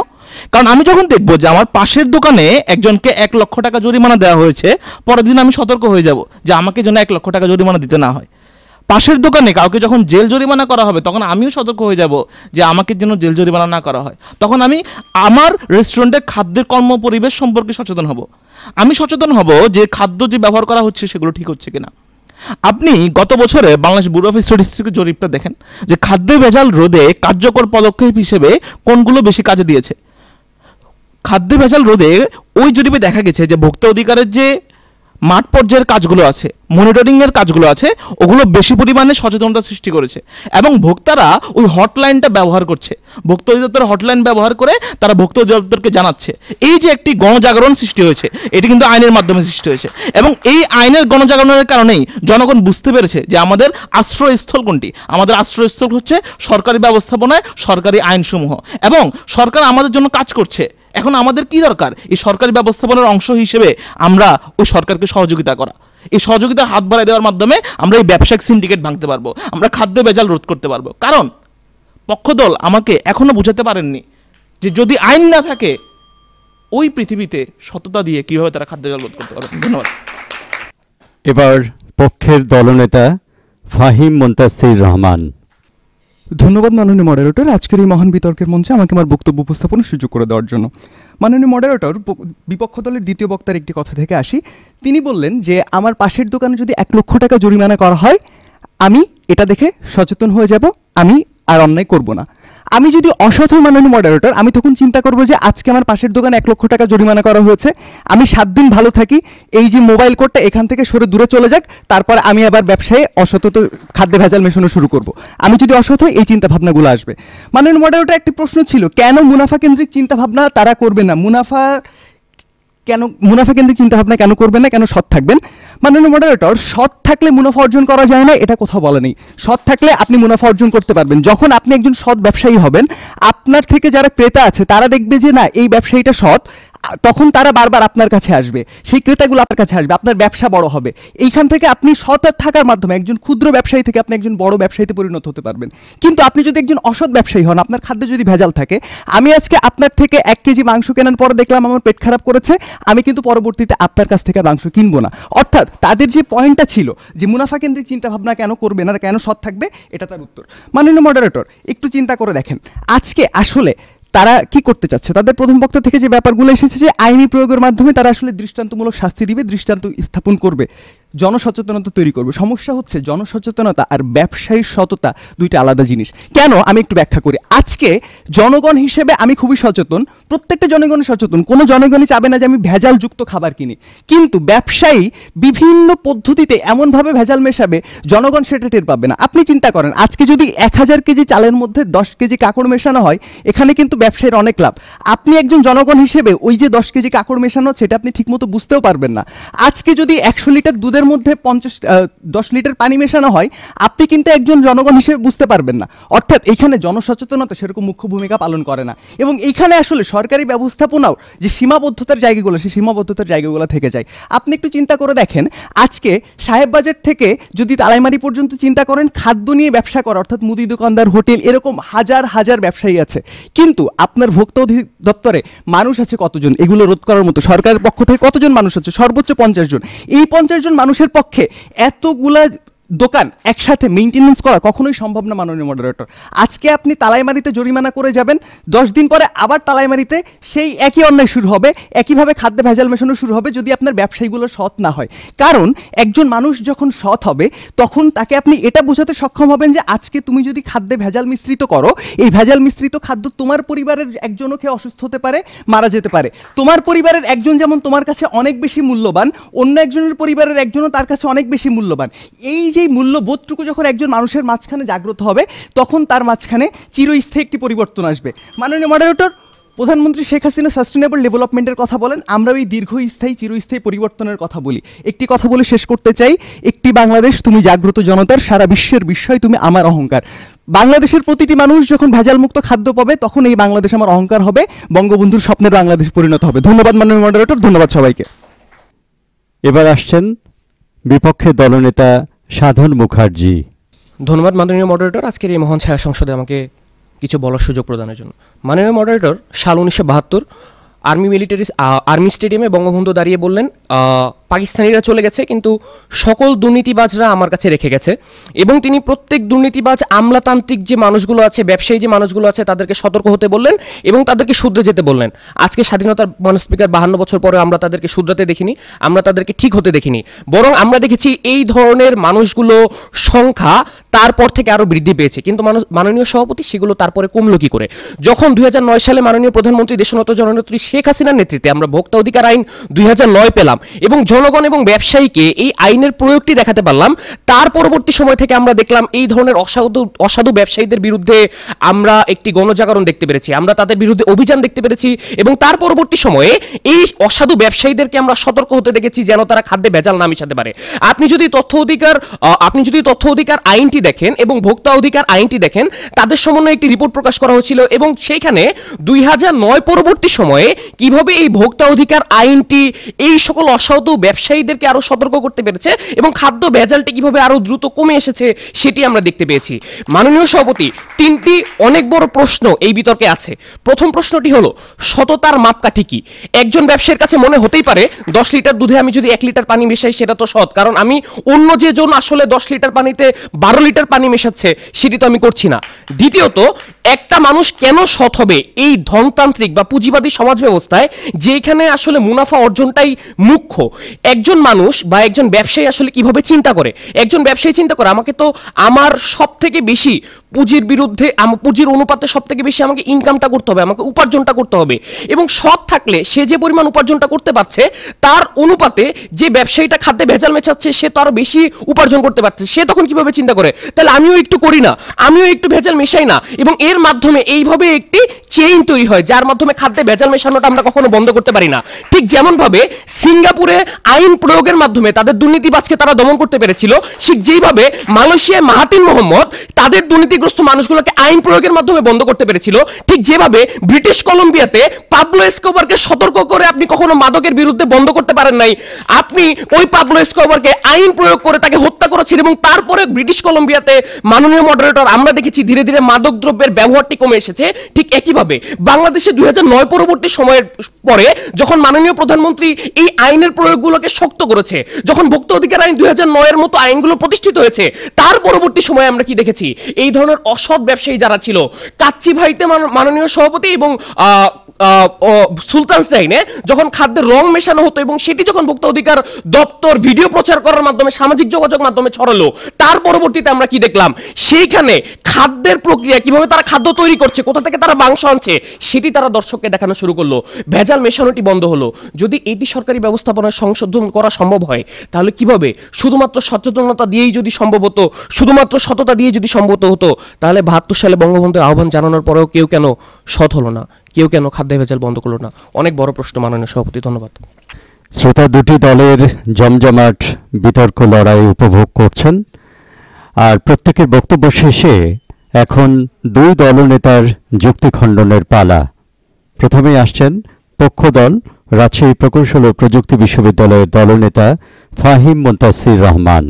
কারণ আমি যখন দেখবো যে আমার পাশের দোকানে একজনকে 1 লক্ষ টাকা জরিমানা দেওয়া হয়েছে, পরের দিন আমি সতর্ক হয়ে যাব যে আমাকে যেন 1 লক্ষ টাকা জরিমানা দিতে না হয়। পাশের দোকানে কাউকে যখন জেল জরিমানা করা হবে তখন আমিও সতর্ক হয়ে যাব যে আমাকে যেন জেল জরিমানা না করা হয়। তখন আমি আমার রেস্টুরেন্টের খাদ্যের কর্ম পরিবেশ সম্পর্কে সচেতন হব। আমি সচেতন হব যে খাদ্য যে ব্যবহার করা হচ্ছে সেগুলো ঠিক হচ্ছে কিনা। আপনি গত বছরে বাংলাদেশ ব্যুরো অফ স্ট্যাটিস্টিক্সের জরিপটা দেখেন যে খাদ্য ভেজাল রোধে কার্যকর পদক্ষেপ হিসেবে কোনগুলো বেশি কাজে দিয়েছে। খাদ্য ভেজাল রোধে ওই জরিপে দেখা গেছে যে ভোক্তা অধিকারের যে মাঠ পর্যায়ের কাজগুলো আছে, মনিটরিংয়ের কাজগুলো আছে, ওগুলো বেশি পরিমাণে সচেতনতা সৃষ্টি করেছে এবং ভোক্তারা ওই হটলাইনটা ব্যবহার করছে। ভোক্তা অধিদপ্তর হটলাইন ব্যবহার করে তারা ভোক্তা অধিদপ্তরকে জানাচ্ছে। এই যে একটি গণজাগরণ সৃষ্টি হয়েছে, এটি কিন্তু আইনের মাধ্যমে সৃষ্টি হয়েছে এবং এই আইনের গণজাগরণের কারণেই জনগণ বুঝতে পেরেছে যে আমাদের আশ্রয়স্থল কোনটি। আমাদের আশ্রয়স্থল হচ্ছে সরকারি ব্যবস্থাপনায় সরকারি আইনসমূহ, এবং সরকার আমাদের জন্য কাজ করছে। এখন আমাদের কি দরকার? এই সরকারি ব্যবস্থাপনার অংশ হিসেবে আমরা ওই সরকারকে সহযোগিতা করা। এই সহযোগিতা হাত বাড়ায় দেওয়ার মাধ্যমে আমরা এই ব্যবসায়িক সিন্ডিকেট ভাঙতে পারবো, আমরা খাদ্য ভেজাল রোধ করতে পারবো। কারণ পক্ষদল আমাকে এখনো বোঝাতে পারেননি যে যদি আইন না থাকে ওই পৃথিবীতে সততা দিয়ে কিভাবে তারা খাদ্য ভেজাল রোধ করতে পারবে। ধন্যবাদ। এবার পক্ষের দলনেতা ফাহিম মুনতাসির রহমান। ধন্যবাদ মাননীয় মডারেটর, আজকের এই মহান বিতর্কের মঞ্চে আমাকে আমার বক্তব্য উপস্থাপনের সুযোগ করে দেওয়ার জন্য। মাননীয় মডারেটর, বিপক্ষ দলের দ্বিতীয় বক্তার একটি কথা থেকে আসি। তিনি বললেন যে আমার পাশের দোকানে যদি 1 লক্ষ টাকা জরিমানা করা হয় আমি এটা দেখে সচেতন হয়ে যাব, আমি আর অন্যায় করব না। আমি যদি অসৎ হই মাননীয় মডারেটর, আমি তখন চিন্তা করবো যে আজকে আমার পাশের দোকানে 1 লক্ষ টাকা জরিমানা করা হয়েছে, আমি 7 দিন ভালো থাকি, এই যে মোবাইল কোডটা এখান থেকে সরে দূরে চলে যাক, তারপর আমি আবার ব্যবসায় অসতত খাদ্যে ভেজাল মেশানো শুরু করব। আমি যদি অসৎ হই এই চিন্তা ভাবনাগুলো আসবে। মাননীয় মডারেটর, একটি প্রশ্ন ছিল, কেন মুনাফা কেন্দ্রিক চিন্তা ভাবনা তারা করবে না? মুনাফা কেন্দ্রিক চিন্তা ভাবনা কেন করবেন না, কেন সৎ থাকবেন? মাননীয় মডারেটর, সৎ থাকলে মুনাফা অর্জন করা যায় না এটা কোথাও বলা নেই। সৎ থাকলে আপনি মুনাফা অর্জন করতে পারবেন। যখন আপনি একজন সৎ ব্যবসায়ী হবেন, আপনার থেকে যারা ক্রেতা আছে তারা দেখবে যে না, এই ব্যবসায়ীটা সৎ, তখন তারা বারবার আপনার কাছে আসবে, সেই ক্রেতাগুলো আপনার কাছে আসবে, আপনার ব্যবসা বড় হবে। এইখান থেকে আপনি সৎ থাকার মাধ্যমে একজন ক্ষুদ্র ব্যবসায়ী থেকে আপনি একজন বড় ব্যবসায়ীতে পরিণত হতে পারবেন। কিন্তু আপনি যদি একজন অসৎ ব্যবসায়ী হন, আপনার খাদ্যে যদি ভেজাল থাকে, আমি আজকে আপনার থেকে 1 কেজি মাংস কেনার পরে দেখলাম আমার পেট খারাপ করেছে, আমি কিন্তু পরবর্তীতে আপনার কাছ থেকে মাংস কিনবো না। অর্থাৎ তাদের যে পয়েন্টটা ছিল যে মুনাফা কেন্দ্রিক চিন্তাভাবনা কেন করবে না, কেন সৎ থাকবে, এটা তার উত্তর। মাননীয় মডারেটর, একটু চিন্তা করে দেখেন আজকে আসলে তারা কি করতে চাচ্ছে। তাদের প্রথম বক্তা থেকে যে ব্যাপারগুলো এসেছে যে আইনি প্রয়োগের মাধ্যমে তারা আসলে দৃষ্টান্তমূলক শাস্তি দিবে, দৃষ্টান্ত স্থাপন করবে, জনসচেতনতা তৈরি করবে। সমস্যা হচ্ছে জনসচেতনতা আর ব্যবসায়ীর সততা দুইটা আলাদা জিনিস। কেন? আমি একটু ব্যাখ্যা করি। আজকে জনগণ হিসেবে আমি খুবই সচেতন, প্রত্যেকটা জনগণই সচেতন, কোনো জনগণই চাবে না যে আমি ভেজালযুক্ত খাবার কিনি। কিন্তু ব্যবসায়ী বিভিন্ন পদ্ধতিতে এমনভাবে ভেজাল মেশাবে জনগণ সেটা টের পাবে না। আপনি চিন্তা করেন, আজকে যদি 1000 কেজি চালের মধ্যে 10 কেজি কাকড় মেশানো হয়, এখানে কিন্তু ব্যবসায়ীর অনেক লাভ। আপনি একজন জনগণ হিসেবে ওই যে 10 কেজি কাকড় মেশানো সেটা আপনি ঠিকমতো বুঝতেও পারবেন না। আজকে যদি 100 লিটার দুধের মধ্যে 10 লিটার পানি মেশানো হয়, আপনি কিন্তু একজন জনগণ হিসেবে বুঝতে পারবেন না। অর্থাৎ এখানে জনসচেতনতা সেরকম মুখ্য ভূমিকা পালন করে না, এবং এইখানে আসলে সরকারি ব্যবস্থাপনাও যে সীমাবদ্ধতার জায়গাগুলো, সেই সীমাবদ্ধতার জায়গাগুলো থেকে যায়। আপনি একটু চিন্তা করে দেখেন, আজকে সাহেববাজার থেকে যদি তালাইমারি পর্যন্ত চিন্তা করেন, খাদ্য নিয়ে ব্যবসা করা, অর্থাৎ মুদি দোকানদার, হোটেল, এরকম হাজার হাজার ব্যবসায়ী আছে। কিন্তু আপনার ভোক্তা অধিদপ্তরে মানুষ আছে কতজন এগুলো রোধ করার মতো? সরকারের পক্ষ থেকে কতজন মানুষ আছে? সর্বোচ্চ 50 জন। এই 50 জন মানুষের পক্ষে এতগুলা দোকান একসাথে মেইনটেনেন্স করা কখনোই সম্ভব না মাননীয় মডারেটর। আজকে আপনি তালাইমারিতে জরিমানা করে যাবেন, 10 দিন পরে আবার তালাইমারিতে সেই একই অন্যায় শুরু হবে, একইভাবে খাদ্যে ভেজাল মেশানো শুরু হবে, যদি আপনার ব্যবসায়ীগুলো সৎ না হয়। কারণ একজন মানুষ যখন সৎ হবে তখন তাকে আপনি এটা বোঝাতে সক্ষম হবেন যে আজকে তুমি যদি খাদ্যে ভেজাল মিশ্রিত করো, এই ভেজাল মিশ্রিত খাদ্য তোমার পরিবারের একজনও খেয়ে অসুস্থ হতে পারে, মারা যেতে পারে। তোমার পরিবারের একজন যেমন তোমার কাছে অনেক বেশি মূল্যবান, অন্য একজনের পরিবারের একজনও তার কাছে অনেক বেশি মূল্যবান। এই যে মূল্যবোধটুকু যখন একজন মানুষের মাঝখানে জাগ্রত হবে, তখন তার মাঝখানে চিরস্থায়ী একটি পরিবর্তন আসবে। মাননীয় মডারেটর, প্রধানমন্ত্রী শেখ হাসিনা সাস্টেনেবল ডেভেলপমেন্টের কথা বলেন, আমরা এই দীর্ঘস্থায়ী চিরস্থায়ী পরিবর্তনের কথা বলি। একটি কথা বলে শেষ করতে চাই, একটি বাংলাদেশ তুমি জাগ্রত জনতার, সারা বিশ্বের বিস্ময় তুমি আমার অহংকার। বাংলাদেশের প্রতিটি মানুষ যখন ভেজালমুক্ত খাদ্য পাবে তখন এই বাংলাদেশ আমার অহংকার হবে, বঙ্গবন্ধুর স্বপ্নের বাংলাদেশ পরিণত হবে। ধন্যবাদ মাননীয় মডারেটর, ধন্যবাদ সবাইকে। এবার আসছেন বিপক্ষে দলনেতা সাধন মুখার্জি। ধন্যবাদ মাননীয় মডারেটর, আজকের এই মহান ছায়া সংসদে আমাকে কিছু বলার সুযোগ প্রদানের জন্য। মাননীয় মডারেটর, সাল 1972 আর্মি স্টেডিয়ামে বঙ্গবন্ধু দাঁড়িয়ে বললেন পাকিস্তানিরা চলে গেছে কিন্তু সকল দুর্নীতিবাজরা আমার কাছে রেখে গেছে, এবং তিনি প্রত্যেক দুর্নীতিবাজ আমলাতান্ত্রিক যে মানুষগুলো আছে, ব্যবসায়ী যে মানুষগুলো আছে তাদেরকে সতর্ক হতে বললেন এবং তাদেরকে শুধরে যেতে বললেন। আজকে স্বাধীনতার স্পিকার 52 বছর পরে আমরা তাদেরকে শুধরাতে দেখিনি, আমরা তাদেরকে ঠিক হতে দেখিনি, বরং আমরা দেখেছি এই ধরনের মানুষগুলো সংখ্যা তারপর থেকে আরও বৃদ্ধি পেয়েছে। কিন্তু মাননীয় সভাপতি, সেগুলো তারপরে কমলো কি করে? যখন 2009 সালে মাননীয় প্রধানমন্ত্রী দেশনত জননেত্রী শেখ হাসিনার নেতৃত্বে আমরা ভোক্তা অধিকার আইন 2009 পেলাম এবং জনগণ এবং ব্যবসায়ীকে এই আইনের প্রয়োগটি দেখাতে পারলাম, তার পরবর্তী সময় থেকে আমরা দেখলাম এই ধরনের অসাধু ব্যবসায়ীদের বিরুদ্ধে আমরা একটি গণজাগরণ দেখতে পেরেছি, আমরা তাদের বিরুদ্ধে অভিযান দেখতে পেরেছি, এবং তার পরবর্তী সময়ে এই অসাধু ব্যবসায়ীদেরকে আমরা সতর্ক হতে দেখেছি যেন তারা খাদ্যে ভেজাল না মিশাতে পারে। আপনি যদি তথ্য অধিকার আইনটি দেখেন এবং ভোক্তা অধিকার আইনটি দেখেন, তাদের সমন্বয়ে একটি রিপোর্ট প্রকাশ করা হয়েছিল এবং সেইখানে 2009 পরবর্তী সময়ে কিভাবে এই ভোক্তা অধিকার আইনটি এই সকল অসাধু ব্যবসায়ীদেরকে আরো সতর্ক করতে পেরেছে এবং খাদ্য ভেজালটি কিভাবে আরো দ্রুত কমে এসেছে সেটি আমরা দেখতে পেয়েছি। মাননীয় সভাপতি, 3টি অনেক বড় প্রশ্ন এই বিতর্কে আছে। প্রথম প্রশ্নটি হলো সততার মাপকাঠি কি? একজন ব্যবসায়ীর কাছে মনে হতেই পারে 10 লিটার দুধে আমি যদি 1 লিটার পানি মেশাই সেটা তো সৎ, কারণ আমি অন্য যে জন আসলে 10 লিটার পানিতে 12 লিটার পানি মেশাচ্ছে সেটি তো আমি করছি না। দ্বিতীয়ত, একটা মানুষ কেন সৎ হবে এই ধনতান্ত্রিক বা পুঁজিবাদী সমাজ ব্যবস্থায় যেখানে আসলে মুনাফা অর্জনটাই মুখ্য? একজন মানুষ বা একজন ব্যবসায়ী আসলে কিভাবে চিন্তা করে? একজন ব্যবসায়ী চিন্তা করে আমাকে তো আমার সব থেকে বেশি পুঁজির বিরুদ্ধে, পুঁজির অনুপাতে সব থেকে বেশি আমাকে ইনকামটা করতে হবে, আমাকে উপার্জনটা করতে হবে, এবং সৎ থাকলে সে যে পরিমাণ উপার্জনটা করতে পারছে তার অনুপাতে যে ব্যবসায়ীটা খাদ্যে ভেজাল মেশাচ্ছে সে তো আরো বেশি উপার্জন করতে পারছে, সে তখন কিভাবে চিন্তা করে তাহলে আমিও একটু করি না, আমিও একটু ভেজাল মেশাই না, এবং এর মাধ্যমে এইভাবে একটি চেইন তৈরি হয় যার মাধ্যমে খাদ্যে ভেজাল মেশানোটা আমরা কখনো বন্ধ করতে পারি না। ঠিক যেমন ভাবে সিঙ্গাপুরে আইন প্রয়োগের মাধ্যমে তাদের দুর্নীতিবাজকে তারা দমন করতে পেরেছিল, ঠিক যেইভাবে মালয়েশিয়ায় মাহাতির মোহাম্মদ তাদের দুর্নীতিগ্রস্ত মানুষগুলোকে আইন প্রয়োগের মাধ্যমে বন্ধ করতে পেরেছিল, ঠিক যেভাবে ব্রিটিশ কলম্বিয়াতে পাবলো এসকোবারকে সতর্ক করে আপনি কখনো মাদকের বিরুদ্ধে বন্ধ করতে পারেন নাই, আপনি ওই পাবলো এসকোবারকে আইন প্রয়োগ করে তাকে হত্যা করেছেন, এবং তারপরে ব্রিটিশ কলম্বিয়াতে মাননীয় মডারেটর আমরা দেখেছি ধীরে ধীরে মাদক দ্রব্যের ব্যবহারটি কমে এসেছে। ঠিক একইভাবে বাংলাদেশে 2009 পরবর্তী সময়ের পরে যখন মাননীয় প্রধানমন্ত্রী এই আইনের প্রয়োগগুলোকে শক্ত করেছে, যখন ভোক্তা অধিকার আইন 2009 এর মতো আইনগুলো প্রতিষ্ঠিত হয়েছে, তার পরবর্তী সময়ে আমরা কি দেখেছি? এই ধরনের অসৎ ব্যবসায়ী যারা ছিল, কাচ্চি ভাইতে মাননীয় সভাপতি এবং সুলতান সাইনে যখন খাদ্যের রং মেশানো হতো এবং সেটি যখন ভোক্তা অধিকার দপ্তর ভিডিও প্রচার করার মাধ্যমে সামাজিক যোগাযোগ মাধ্যমে ছড়ালো, তার পরবর্তীতে আমরা কি দেখলাম? সেইখানে খাদ্যের প্রক্রিয়া কিভাবে তারা খাদ্য তৈরি করছে, কোথা থেকে তারা মাংস আনছে সেটি তারা দর্শককে দেখানো শুরু করলো, ভেজাল মেশানোটি বন্ধ হলো। যদি এটি সরকারি ব্যবস্থাপনায় সংশোধন করা সম্ভব হয় তাহলে কিভাবে? শুধুমাত্র সচেতনতা দিয়েই যদি সম্ভব হতো, শুধুমাত্র সততা দিয়ে যদি সম্ভব হতো, তাহলে 72 সালে বঙ্গবন্ধুর আহ্বান জানানোর পরেও কেউ কেন সৎ হলো না, কেউ কেন খাদ্য ভেজাল বন্ধ করলো না? অনেক বড় প্রশ্ন মাননীয় সভাপতি, ধন্যবাদ। শ্রোতা, দুটি দলের জমজমাট বিতর্ক লড়াই উপভোগ করছেন, আর প্রত্যেকের বক্তব্য শেষে এখন দুই দলনেতার যুক্তি খণ্ডনের পালা। প্রথমেই আসছেন পক্ষ দল রাজশাহী প্রকৌশল ও প্রযুক্তি বিশ্ববিদ্যালয়ের দলনেতা ফাহিম মুনতাসির রহমান।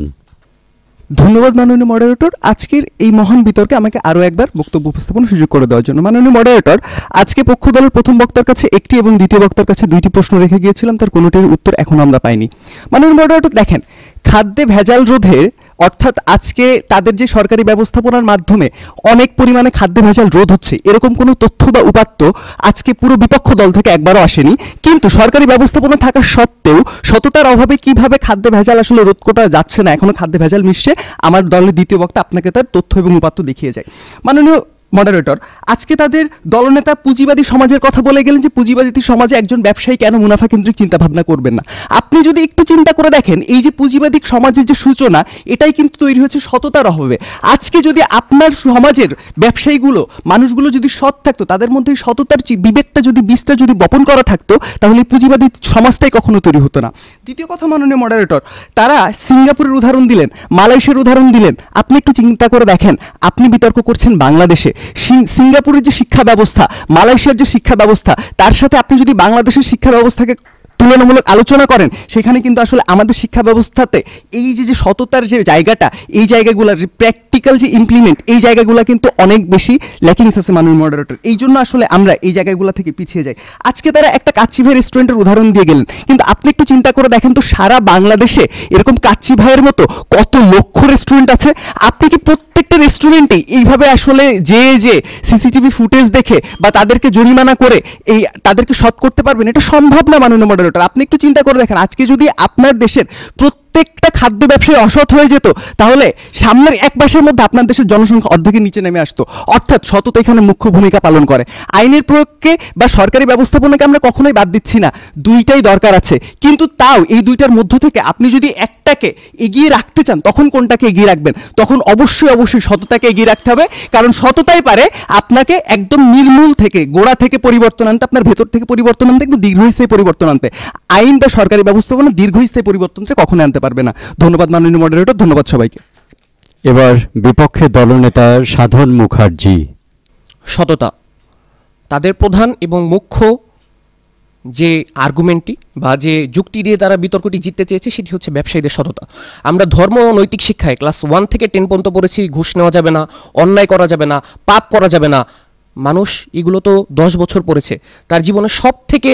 ধন্যবাদ মাননীয় মডারেটর, আজকের এই মহান বিতর্কে আমাকে আরও একবার বক্তব্য উপস্থাপনের সুযোগ করে দেওয়ার জন্য। মাননীয় মডারেটর, আজকে পক্ষ দলের প্রথম বক্তার কাছে একটি এবং দ্বিতীয় বক্তার কাছে 2টি প্রশ্ন রেখে গিয়েছিলাম, তার কোনোটির উত্তর এখন আমরা পাইনি। মাননীয় মডারেটর, দেখেন, খাদ্যে ভেজাল রোধের অর্থাৎ আজকে তাদের যে সরকারি ব্যবস্থাপনার মাধ্যমে অনেক পরিমাণে খাদ্য ভেজাল রোধ হচ্ছে, এরকম কোনো তথ্য বা উপাত্ত আজকে পুরো বিপক্ষ দল থেকে একবারও আসেনি। কিন্তু সরকারি ব্যবস্থাপনা থাকা সত্ত্বেও সততার অভাবে কিভাবে খাদ্য ভেজাল আসলে রোধ করা যাচ্ছে না, এখনো খাদ্য ভেজাল মিশছে, আমার দলের দ্বিতীয় বক্তা আপনাকে তার তথ্য এবং উপাত্ত দেখিয়ে যায়। মাননীয় মডারেটর, আজকে তাদের দলনেতা পুঁজিবাদী সমাজের কথা বলে গেলেন যে পুঁজিবাদী সমাজে একজন ব্যবসায়ী কেন মুনাফা কেন্দ্রিক চিন্তা ভাবনা করবেন না। আপনি যদি একটু চিন্তা করে দেখেন, এই যে পুঁজিবাদী সমাজের যে সূচনা, এটাই কিন্তু তৈরি হয়েছে সততার অভাবে। আজকে যদি আপনার সমাজের ব্যবসায়ীগুলো, মানুষগুলো যদি সৎ থাকতো, তাদের মধ্যে সততার বিবেকটা যদি বীজটা যদি বপন করা থাকতো, তাহলে পুঁজিবাদী সমাজটাই কখনো তৈরি হতো না। দ্বিতীয় কথা, মাননীয় মডারেটর, তারা সিঙ্গাপুরের উদাহরণ দিলেন, মালয়েশিয়ার উদাহরণ দিলেন। আপনি একটু চিন্তা করে দেখেন, আপনি বিতর্ক করছেন বাংলাদেশে। সিঙ্গাপুরের যে শিক্ষা ব্যবস্থা, মালয়েশিয়ার যে শিক্ষা ব্যবস্থা, তার সাথে আপনি যদি বাংলাদেশের শিক্ষা ব্যবস্থাকে তুলনামূলক আলোচনা করেন, সেখানে কিন্তু আসলে আমাদের শিক্ষা ব্যবস্থাতে এই যে সততার যে জায়গাটা, এই জায়গাগুলোর প্র্যাকটিক্যাল যে ইমপ্লিমেন্ট, এই জায়গাগুলো কিন্তু অনেক বেশি ল্যাকিংস আছে মাননীয় মডারেটর। এই জন্য আসলে আমরা এই জায়গাগুলো থেকে পিছিয়ে যাই। আজকে তারা একটা কাচ্চি ভাই রেস্টুরেন্টের উদাহরণ দিয়ে গেলেন, কিন্তু আপনি একটু চিন্তা করে দেখেন তো, সারা বাংলাদেশে এরকম কাচ্চি ভাইয়ের মতো কত লক্ষ রেস্টুরেন্ট আছে। আপনি কি প্রত্যেকটা রেস্টুরেন্টেই এইভাবে আসলে যে সিসিটিভি ফুটেজ দেখে বা তাদেরকে জরিমানা করে এই তাদেরকে সৎ করতে পারবেন? এটা সম্ভব না মাননীয় মডারেটর। আপনি একটু চিন্তা করে দেখেন, আজকে যদি আপনার দেশের প্রত্যেকটা খাদ্য ব্যবসায়ী অসৎ হয়ে যেত, তাহলে সামনের এক মাসের মধ্যে আপনার দেশের জনসংখ্যা অর্ধেকের নিচে নেমে আসতো। অর্থাৎ সততা এখানে মুখ্য ভূমিকা পালন করে। আইনের প্রয়োগকে বা সরকারি ব্যবস্থাপনাকে আমরা কখনোই বাদ দিচ্ছি না, দুইটাই দরকার আছে। কিন্তু তাও এই দুইটার মধ্য থেকে আপনি যদি একটাকে এগিয়ে রাখতে চান, তখন কোনটাকে এগিয়ে রাখবেন? তখন অবশ্যই সততাকে এগিয়ে রাখতে হবে, কারণ সততাই পারে আপনাকে একদম নির্মূল থেকে, গোড়া থেকে পরিবর্তন আনতে, আপনার ভেতর থেকে পরিবর্তন আনতে, একদম দীর্ঘস্থায়ী পরিবর্তন আনতে। আইন বা সরকারি ব্যবস্থাপনা দীর্ঘস্থায়ী পরিবর্তনটা কখনোই আনতে পারবে না। ধন্যবাদ মাননীয় মডারেটর, ধন্যবাদ সবাইকে। এবার বিপক্ষে দলনেতা সাধন মুখার্জি। সততা তাদের প্রধান এবং মুখ্য যে আর্গুমেন্টটি বা যে যুক্তি দিয়ে তারা বিতর্কটি জিততে চেয়েছে, সেটি হচ্ছে ব্যবসায়ীদের সততা। আমরা ধর্ম ও নৈতিক শিক্ষায় ক্লাস 1 থেকে 10 পর্যন্ত পড়েছি, ঘুষ নেওয়া যাবে না, অন্যায় করা যাবে না, পাপ করা যাবে না। মানুষ এগুলো তো 10 বছর পড়েছে, তার জীবনে সব থেকে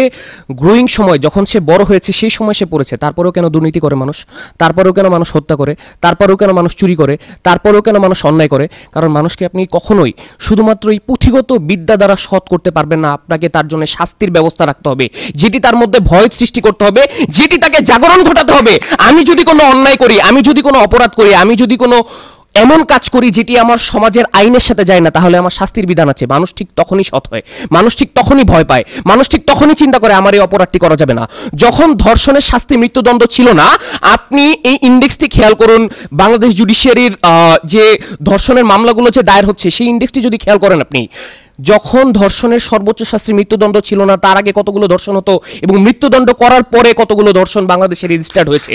গ্রোয়িং সময় যখন সে বড় হয়েছে সেই সময় সে পড়েছে। তারপরেও কেন দুর্নীতি করে মানুষ? তারপরেও কেন মানুষ হত্যা করে? তারপরেও কেন মানুষ চুরি করে? তারপরেও কেন মানুষ অন্যায় করে? কারণ মানুষকে আপনি কখনোই শুধুমাত্র এই পুঁথিগত বিদ্যা দ্বারা সৎ করতে পারবেন না। আপনাকে তার জন্য শাস্তির ব্যবস্থা রাখতে হবে, যেটি তার মধ্যে ভয় সৃষ্টি করতে হবে, যেটি তাকে জাগরণ ঘটাতে হবে। আমি যদি কোনো অন্যায় করি, আমি যদি কোনো অপরাধ করি, আমি যদি কোনো এমন কাজ করি যেটি আমার সমাজের আইনের সাথে যায় না, তাহলে আমার শাস্তির বিধান আছে। মানুষ ঠিক তখনই সৎ হয়, মানুষ ঠিক তখনই ভয় পায়, মানুষ ঠিক তখনই চিন্তা করে আমার এই অপরাধটি করা যাবে না। যখন ধর্ষণের শাস্তি মৃত্যুদণ্ড ছিল না, আপনি এই ইন্ডেক্সটি খেয়াল করুন, বাংলাদেশ জুডিশিয়ারির যে ধর্ষণের মামলাগুলো যে দায়ের হচ্ছে, সেই ইন্ডেক্সটি যদি খেয়াল করেন আপনি, যখন ধর্ষণের সর্বোচ্চ শাস্তি মৃত্যুদণ্ড ছিল না, তার আগে কতগুলো ধর্ষণ হতো এবং মৃত্যুদণ্ড করার পরে কতগুলো ধর্ষণ বাংলাদেশে রেজিস্টার্ড হয়েছে,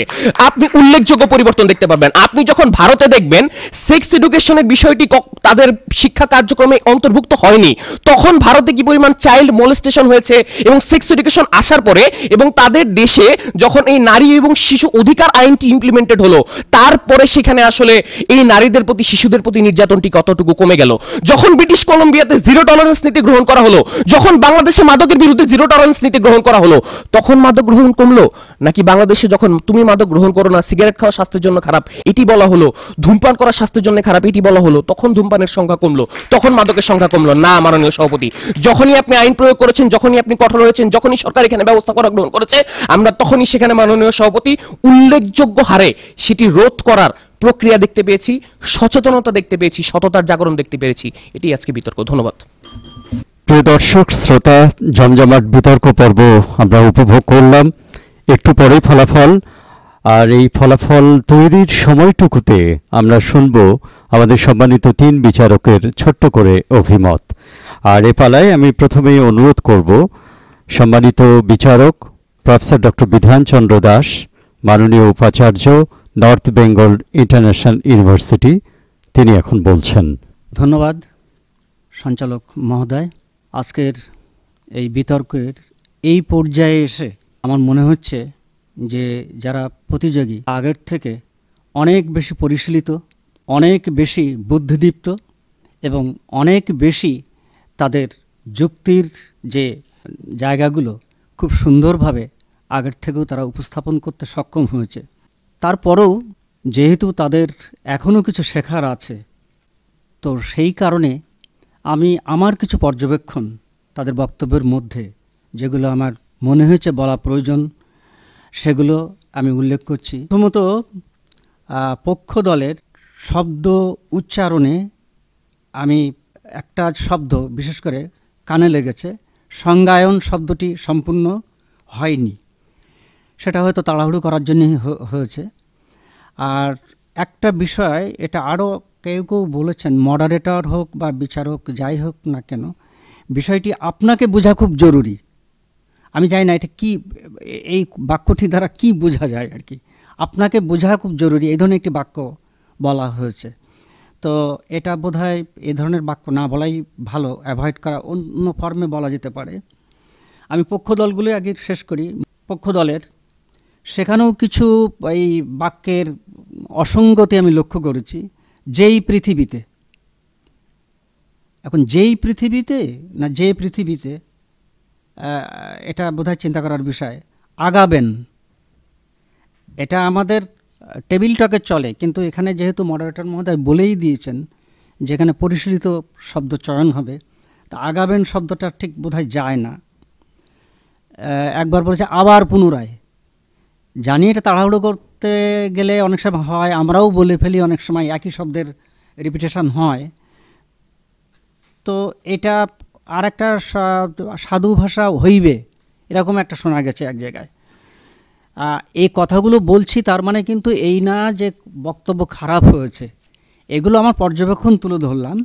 আপনি উল্লেখযোগ্য পরিবর্তন দেখতে পাবেন। আপনি যখন ভারতে দেখবেন সেক্স এডুকেশনের বিষয়টি তাদের শিক্ষা কার্যক্রমে অন্তর্ভুক্ত হয়নি, তখন ভারতে কি পরিমাণ চাইল্ড মোলেস্টেশন হয়েছে এবং সেক্স এডুকেশন আসার পরে এবং তাদের দেশে যখন এই নারী এবং শিশু অধিকার আইনটি ইমপ্লিমেন্টেড হলো, তারপরে সেখানে আসলে এই নারীদের প্রতি, শিশুদের প্রতি নির্যাতনটি কতটুকু কমে গেল। যখন ব্রিটিশ কলম্বিয়াতে জিরো টলারেন্স নীতি গ্রহণ করা হলো, যখন বাংলাদেশে মাদকের বিরুদ্ধে জিরো টলারেন্স নীতি গ্রহণ করা হলো, তখন মাদক গ্রহণ কমলো নাকি বাংলাদেশে যখন তুমি মাদক গ্রহণ করো না, সিগারেট খাওয়া স্বাস্থ্যের জন্য খারাপ এটি বলা হলো, ধূমপান করা স্বাস্থ্যের জন্য খারাপ এটি বলা হলো, তখন ধূমপানের সংখ্যা কমলো, তখন মাদকের সংখ্যা কমলো না? মাননীয় সভাপতি, যখনই আপনি আইন প্রয়োগ করেছেন, যখনই আপনি কঠোর হয়েছেন, যখনই সরকার এখানে ব্যবস্থা করা গ্রহণ করেছে, আমরা তখনই সেখানে মাননীয় সভাপতি উল্লেখযোগ্য হারে সেটি রোধ করার প্রক্রিয়া দেখতে পেয়েছি, সচেতনতা দেখতে পেয়েছি, সততার জাগরণ দেখতে পেরেছি। এটি আজকে বিতর্ক। ধন্যবাদ। প্রিয় দর্শক শ্রোতা, জমজমাট বিতর্ক পর্ব আমরা উপভোগ করলাম। একটু পরেই ফলাফল, আর এই ফলাফল তৈরির সময়টুকুতে আমরা শুনব আমাদের সম্মানিত 3 বিচারকের ছোট্ট করে অভিমত। আর এ পালায় আমি প্রথমেই অনুরোধ করব সম্মানিত বিচারক প্রফেসর ডক্টর বিধানচন্দ্র দাস, মাননীয় উপাচার্য, নর্থ বেঙ্গল ইন্টারন্যাশনাল ইউনিভার্সিটি, তিনি এখন বলছেন। ধন্যবাদ সঞ্চালক মহোদয়। আজকের এই বিতর্কের এই পর্যায়ে এসে আমার মনে হচ্ছে যে যারা প্রতিযোগী আগের থেকে অনেক বেশি পরিশীলিত, অনেক বেশি বুদ্ধিদীপ্ত এবং অনেক বেশি তাদের যুক্তির যে জায়গাগুলো খুব সুন্দরভাবে আগের থেকেও তারা উপস্থাপন করতে সক্ষম হয়েছে। তারপরেও যেহেতু তাদের এখনও কিছু শেখার আছে, তো সেই কারণে আমি আমার কিছু পর্যবেক্ষণ তাদের বক্তব্যের মধ্যে যেগুলো আমার মনে হয়েছে বলা প্রয়োজন, সেগুলো আমি উল্লেখ করছি। প্রথমত, পক্ষ দলের শব্দ উচ্চারণে আমি একটা শব্দ বিশেষ করে কানে লেগেছে, সংজ্ঞায়ন শব্দটি সম্পূর্ণ হয়নি। সেটা হয়তো তাড়াহুড়ো করার জন্যই হয়েছে। আর একটা বিষয়, এটা আরও কেউ কেউ বলেছেন, মডারেটর হোক বা বিচারক যাই হোক না কেন, বিষয়টি আপনাকে বোঝা খুব জরুরি। আমি জানি না এটা কি, এই বাক্যটি দ্বারা কি বোঝা যায় আর কি। আপনাকে বোঝা খুব জরুরি, এই ধরনের একটি বাক্য বলা হয়েছে। তো এটা বোধহয় এই ধরনের বাক্য না বলাই ভালো, অ্যাভয়েড করা, অন্য ফর্মে বলা যেতে পারে। আমি পক্ষ দলগুলো আগে শেষ করি। পক্ষ দলের সেখানেও কিছু এই বাক্যের অসঙ্গতি আমি লক্ষ্য করেছি। যেই পৃথিবীতে, এখন যেই পৃথিবীতে না যে পৃথিবীতে, এটা বোধহয় চিন্তা করার বিষয়। আগাবেন, এটা আমাদের টেবিল টকে চলে, কিন্তু এখানে যেহেতু মডারেটর মহোদয় বলেই দিয়েছেন যেখানে পরিশীলিত শব্দ চয়ন হবে, তা আগাবেন শব্দটা ঠিক বোধহয় যায় না। একবার বলেছে আবার পুনরায়, জানি এটা তাড়াহুড়ো করতে গেলে অনেক সময় হয়, আমরাও বলে ফেলি অনেক সময় একই শব্দের রিপিটেশন হয়। তো এটা আর একটা সাধু ভাষা হইবে এরকম একটা শোনা গেছে এক জায়গায়। এই কথাগুলো বলছি তার মানে কিন্তু এই না যে বক্তব্য খারাপ হয়েছে, এগুলো আমার পর্যবেক্ষণ তুলে ধরলাম।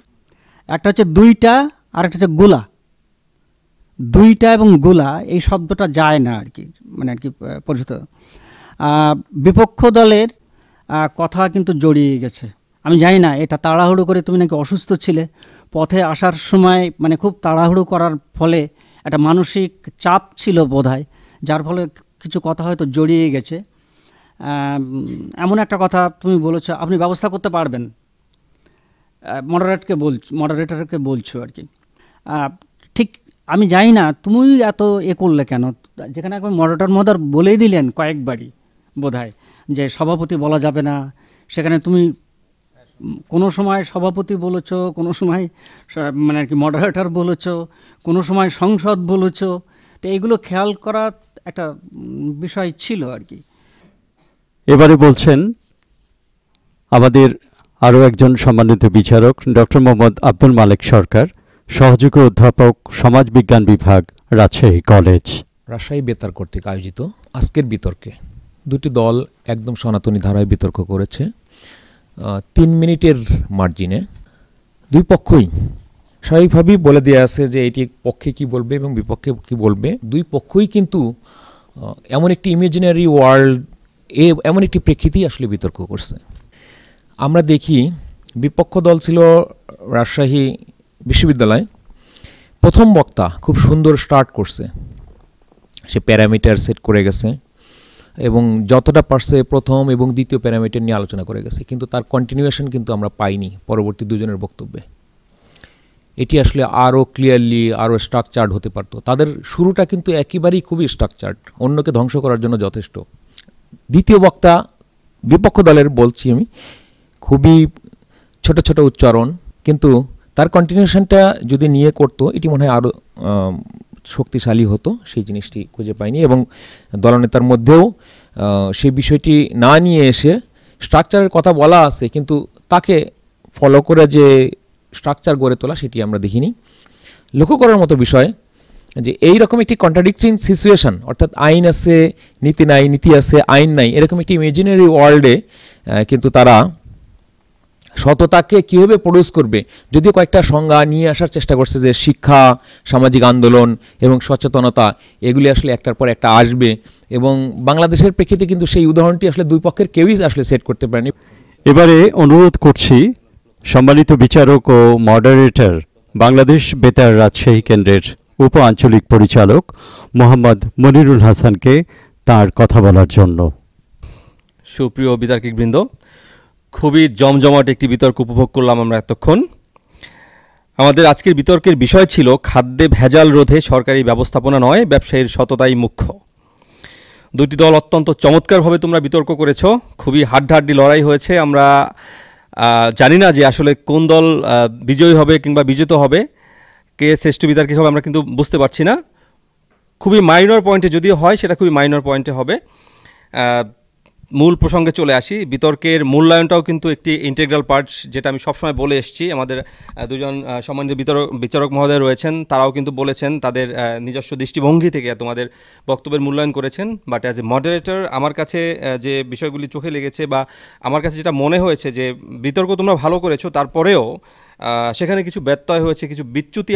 একটা হচ্ছে দুইটা, আর একটা হচ্ছে গোলা। দুইটা এবং গোলা এই শব্দটা যায় না আর কি, মানে আর কি পরিচিত। বিপক্ষ দলের কথা কিন্তু জড়িয়ে গেছে। আমি জানি না এটা তাড়াহুড়ো করে, তুমি নাকি অসুস্থ ছিলে, পথে আসার সময় মানে খুব তাড়াহুড়ো করার ফলে একটা মানসিক চাপ ছিল বোধহয়, যার ফলে কিছু কথা হয়তো জড়িয়ে গেছে। এমন একটা কথা তুমি বলেছো, আপনি ব্যবস্থা করতে পারবেন, মডারেটরকে বলছো আর কি। ঠিক আমি জানি না তুমি এত করলে কেন, যেখানে একবার মডারেটর মহোদয় বলেই দিলেন কয়েকবারই বোধহয় যে সভাপতি বলা যাবে না, সেখানে তুমি কোনো সময় সভাপতি বলেছো, কোনো সময় মানে আর কি মডারেটর বলেছো, কোনো সময় সংসদ বলেছো। তো এইগুলো খেয়াল করা একটা বিষয় ছিল আর কি। এবারে বলছেন আমাদের আরও একজন সম্মানিত বিচারক, ডক্টর মোহাম্মদ আব্দুল মালেক সরকার, সহযোগী অধ্যাপক, সমাজবিজ্ঞান বিভাগ, রাজশাহী কলেজ। রাজশাহী বেতার কর্তৃক আয়োজিত আজকের বিতর্কে দুটি দল একদম সনাতনী ধারায় বিতর্ক করেছে। 3 মিনিটের মার্জিনে দুই পক্ষই স্বাভাবিকভাবেই বলে দেওয়া আছে যে এটি পক্ষে কি বলবে এবং বিপক্ষে কি বলবে। দুই পক্ষই কিন্তু এমন একটি ইমাজিনারি ওয়ার্ল্ড, এমন একটি প্রেক্ষিতেই আসলে বিতর্ক করছে। আমরা দেখি বিপক্ষ দল ছিল রাজশাহী বিশ্ববিদ্যালয়। প্রথম বক্তা খুব সুন্দর স্টার্ট করছে, সে প্যারামিটার সেট করে গেছে এবং যতটা পারছে প্রথম এবং দ্বিতীয় প্যারামিটার নিয়ে আলোচনা করে গেছে, কিন্তু তার কন্টিনিউয়েশন কিন্তু আমরা পাইনি পরবর্তী দুজনের বক্তব্যে। এটি আসলে আরও ক্লিয়ারলি, আরও স্ট্রাকচার্ড হতে পারত। তাদের শুরুটা কিন্তু একেবারেই খুবই স্ট্রাকচার্ড, অন্যকে ধ্বংস করার জন্য যথেষ্ট। দ্বিতীয় বক্তা বিপক্ষ দলের বলছি আমি, খুবই ছোট ছোট উচ্চারণ, কিন্তু তার কন্টিনিউশনটা যদি নিয়ে করতো এটি মনে হয় আরও শক্তিশালী হতো। সেই জিনিসটি খুঁজে পাইনি এবং দলনেতার মধ্যেও সেই বিষয়টি না নিয়ে এসে স্ট্রাকচারের কথা বলা আছে, কিন্তু তাকে ফলো করে যে স্ট্রাকচার গড়ে তোলা সেটি আমরা দেখিনি। লক্ষ্য করার মতো বিষয় যে এই রকম একটি কন্ট্রাডিক্টিং সিচুয়েশন, অর্থাৎ আইন আছে নীতি নাই, নীতি আছে আইন নাই, এরকম একটি ইমাজিনারি ওয়ার্ল্ডে কিন্তু তারা সততাকে কীভাবে প্রডিউস করবে, যদিও কয়েকটা সংজ্ঞা নিয়ে আসার চেষ্টা করছে যে শিক্ষা, সামাজিক আন্দোলন এবং সচেতনতা, এগুলি আসলে একটার পর একটা আসবে এবং বাংলাদেশের প্রেক্ষিতে কিন্তু সেই উদাহরণটি আসলে দুই পক্ষের কেউই আসলে সেট করতে পারেনি। এবারে অনুরোধ করছি সম্মানিত বিচারক ও মডারেটর, বাংলাদেশ বেতার রাজশাহী কেন্দ্রের উপ আঞ্চলিক পরিচালক মোহাম্মদ মনিরুল হাসানকে তার কথা বলার জন্য। সুপ্রিয় বিতর্কিকবৃন্দ, খুবই জমজমাট একটি বিতর্ক উপভোগ করলাম আমরা এতক্ষণ। আমাদের আজকের বিতর্কের বিষয় ছিল খাদ্যে ভেজাল রোধে সরকারি ব্যবস্থাপনা নয়, ব্যবসায়ীর সততাই মুখ্য। দুটি দল অত্যন্ত চমৎকারভাবে তোমরা বিতর্ক করেছো, খুবই হাড্ডাহাড্ডি লড়াই হয়েছে। আমরা জানি না যে আসলে কোন দল বিজয়ী হবে কিংবা বিজেত হবে, কে শ্রেষ্ঠ বিতর্কিক হবে আমরা কিন্তু বুঝতে পারছি না। খুবই মাইনর পয়েন্টে যদিও হয়, সেটা খুবই মাইনর পয়েন্টে হবে। মূল প্রসঙ্গে চলে আসি। বিতর্কের মূল্যায়নটাও কিন্তু একটি ইন্টিগ্রাল পার্ট, যেটা আমি সবসময় বলে এসেছি। আমাদের দুজন সম্মানিত বিচারক মহোদয় রয়েছেন, তারাও কিন্তু বলেছেন তাদের নিজস্ব দৃষ্টিভঙ্গি থেকে তোমাদের বক্তব্যের মূল্যায়ন করেছেন। বাট অ্যাজ এ মডারেটর আমার কাছে যে বিষয়গুলি চোখে লেগেছে বা আমার কাছে যেটা মনে হয়েছে যে বিতর্ক তোমরা ভালো করেছো, তারপরেও সেখানে কিছু ব্যত্যয় হয়েছে, কিছু বিচ্যুতি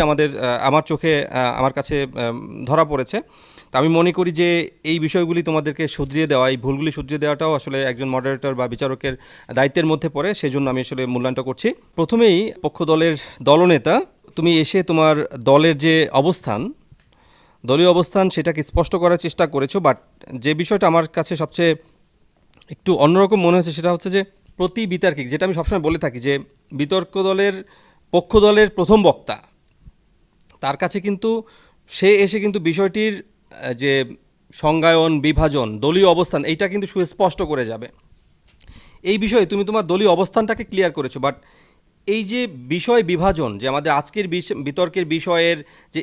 আমার চোখে আমার কাছে ধরা পড়েছে। তা আমি মনে করি যে এই বিষয়গুলি তোমাদেরকে শুধরিয়ে দেওয়া, এই ভুলগুলি শুধরিয়ে দেওয়াটাও আসলে একজন মডারেটর বা বিচারকের দায়িত্বের মধ্যে পড়ে, সেজন্য আমি আসলে মূল্যায়নটা করছি। প্রথমেই পক্ষ দলের দলনেতা, তুমি এসে তোমার দলের যে দলীয় অবস্থান সেটাকে স্পষ্ট করার চেষ্টা করেছো। বাট যে বিষয়টা আমার কাছে সবচেয়ে একটু অন্যরকম মনে হয়েছে সেটা হচ্ছে যে প্রতি বিতার্কিক, যেটা আমি সবসময় বলে থাকি যে পক্ষ দলের প্রথম বক্তা, তার কাছে কিন্তু সে এসে কিন্তু বিষয়টির যে সংজ্ঞায়ন, বিভাজন, দলীয় অবস্থান, এইটা কিন্তু সুস্পষ্ট করে যাবে। এই বিষয়ে তুমি তোমার দলীয় অবস্থানটাকে ক্লিয়ার করেছো। বাট এই যে বিষয় বিভাজন, যে আমাদের আজকের বিতর্কের বিষয়ের যে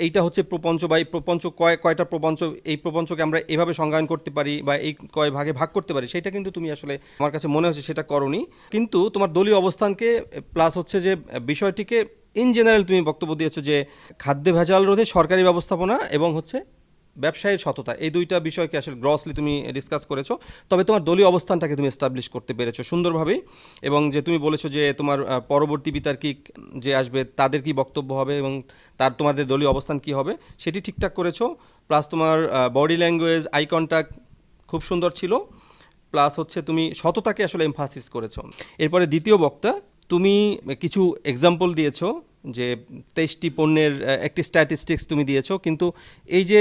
এইটা হচ্ছে প্রপঞ্চ বা এই প্রপঞ্চ কয়টা প্রপঞ্চ, এই প্রপঞ্চকে আমরা এভাবে সংজ্ঞায়ন করতে পারি বা এই কয় ভাগে ভাগ করতে পারি, সেটা কিন্তু তুমি আসলে আমার কাছে মনে হচ্ছে সেটা করোনি। কিন্তু তোমার দলীয় অবস্থানকে প্লাস হচ্ছে যে বিষয়টিকে ইন জেনারেল তুমি বক্তব্য দিয়েছো যে খাদ্যে ভেজাল রোধে সরকারি ব্যবস্থাপনা এবং হচ্ছে ব্যবসায়ীর সততা, এই দুইটা বিষয়কে আসলে গ্রসলি তুমি ডিসকাস করেছো। তবে তোমার দলীয় অবস্থানটাকে তুমি এস্টাবলিশ করতে পেরেছো সুন্দরভাবেই, এবং যে তুমি বলেছো যে তোমার পরবর্তী বিতার্কিক যে আসবে তাদের কি বক্তব্য হবে এবং তোমাদের দলীয় অবস্থান কি হবে সেটি ঠিকঠাক করেছো। প্লাস তোমার বডি ল্যাঙ্গুয়েজ, আই কন্ট্যাক্ট খুব সুন্দর ছিল। প্লাস হচ্ছে তুমি সততাকে আসলে এমফাসিস করেছো। এরপরে দ্বিতীয় বক্তা, তুমি কিছু এক্সাম্পল দিয়েছো, যে 23টি পণ্যের একটি স্ট্যাটিস্টিক্স তুমি দিয়েছো। কিন্তু এই যে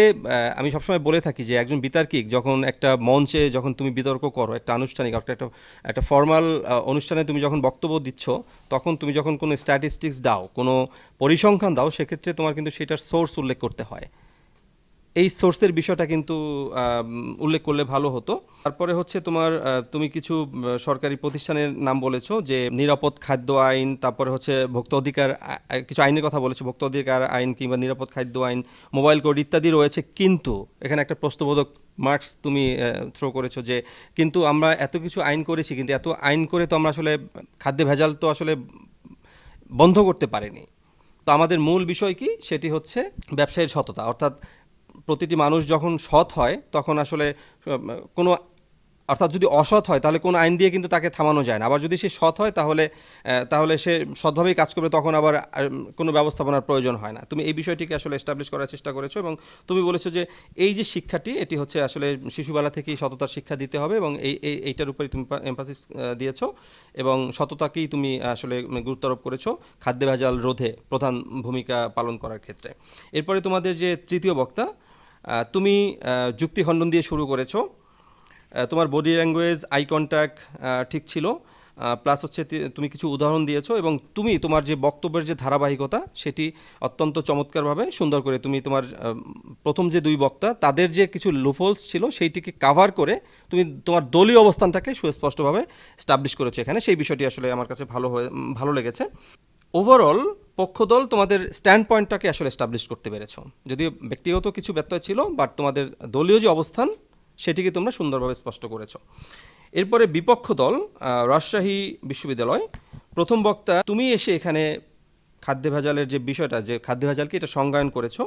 আমি সবসময় বলে থাকি যে একজন বিতার্কিক যখন একটা মঞ্চে যখন তুমি বিতর্ক করো, একটা আনুষ্ঠানিক একটা ফর্মাল অনুষ্ঠানে তুমি যখন বক্তব্য দিচ্ছ, তখন তুমি যখন কোনো স্ট্যাটিস্টিক্স দাও, কোনো পরিসংখ্যান দাও, সেক্ষেত্রে তোমার কিন্তু সেটার সোর্স উল্লেখ করতে হয়। এই সোর্সের বিষয়টা কিন্তু উল্লেখ করলে ভালো হতো। তারপরে হচ্ছে তুমি কিছু সরকারি প্রতিষ্ঠানের নাম বলেছো, যে নিরাপদ খাদ্য আইন, তারপরে হচ্ছে ভোক্তা অধিকার, কিছু আইনের কথা বলেছো, ভোক্তা অধিকার আইন কিংবা নিরাপদ খাদ্য আইন, মোবাইল কোড ইত্যাদি রয়েছে। কিন্তু এখানে একটা প্রশ্নবোধক মার্কস তুমি থ্রো করেছো, যে কিন্তু আমরা এত কিছু আইন করেছি, কিন্তু এত আইন করে তো আমরা আসলে খাদ্যে ভেজাল তো আসলে বন্ধ করতে পারিনি। তো আমাদের মূল বিষয় কি, সেটি হচ্ছে ব্যবসায়ীর সততা। অর্থাৎ প্রতিটি মানুষ যখন সৎ হয় তখন আসলে অর্থাৎ যদি অসৎ হয় তাহলে কোনো আইন দিয়ে কিন্তু তাকে থামানো যায় না। আবার যদি সে সৎ হয় তাহলে সে সৎভাবেই কাজ করবে, তখন আবার কোনো ব্যবস্থাপনার প্রয়োজন হয় না। তুমি এই বিষয়টিকে আসলে এস্টাবলিশ করার চেষ্টা করেছো, এবং তুমি বলেছো যে এই যে শিক্ষাটি, এটি হচ্ছে আসলে শিশুবেলা থেকেই সততার শিক্ষা দিতে হবে, এবং এইটার উপরে তুমি এমফাসিস দিয়েছো, এবং সততাকেই তুমি আসলে গুরুত্বারোপ করেছো খাদ্য ভেজাল রোধে প্রধান ভূমিকা পালন করার ক্ষেত্রে। এরপরে তোমাদের যে তৃতীয় বক্তা, তুমি যুক্তি খণ্ডন দিয়ে শুরু করেছো। তোমার বডি ল্যাঙ্গুয়েজ, আই কন্ট্যাক্ট ঠিক ছিল। প্লাস হচ্ছে তুমি কিছু উদাহরণ দিয়েছো, এবং তুমি তোমার যে বক্তব্যের যে ধারাবাহিকতা, সেটি অত্যন্ত চমৎকারভাবে সুন্দর করে তুমি তোমার প্রথম যে দুই বক্তা তাদের যে কিছু লুফোলস ছিল সেইটিকে কাভার করে তুমি তোমার দলীয় অবস্থানটাকে সুস্পষ্টভাবে স্টাবলিশ করেছো এখানে। সেই বিষয়টি আসলে আমার কাছে ভালো লেগেছে। ওভারঅল পক্ষদল তোমাদের স্ট্যান্ড পয়েন্টটাকে আসলে এস্টাবলিশ করতে পেরেছো, যদিও ব্যক্তিগত কিছু ব্যত্যয় ছিল, বাট তোমাদের দলীয় যে অবস্থান সেটিকে তোমরা সুন্দরভাবে স্পষ্ট করেছো। এরপরে বিপক্ষ দল রাজশাহী বিশ্ববিদ্যালয়, প্রথম বক্তা, তুমি এসে এখানে খাদ্য ভেজালের যে বিষয়টা, যে খাদ্য ভেজালকে এটা সংজ্ঞায়ন করেছো।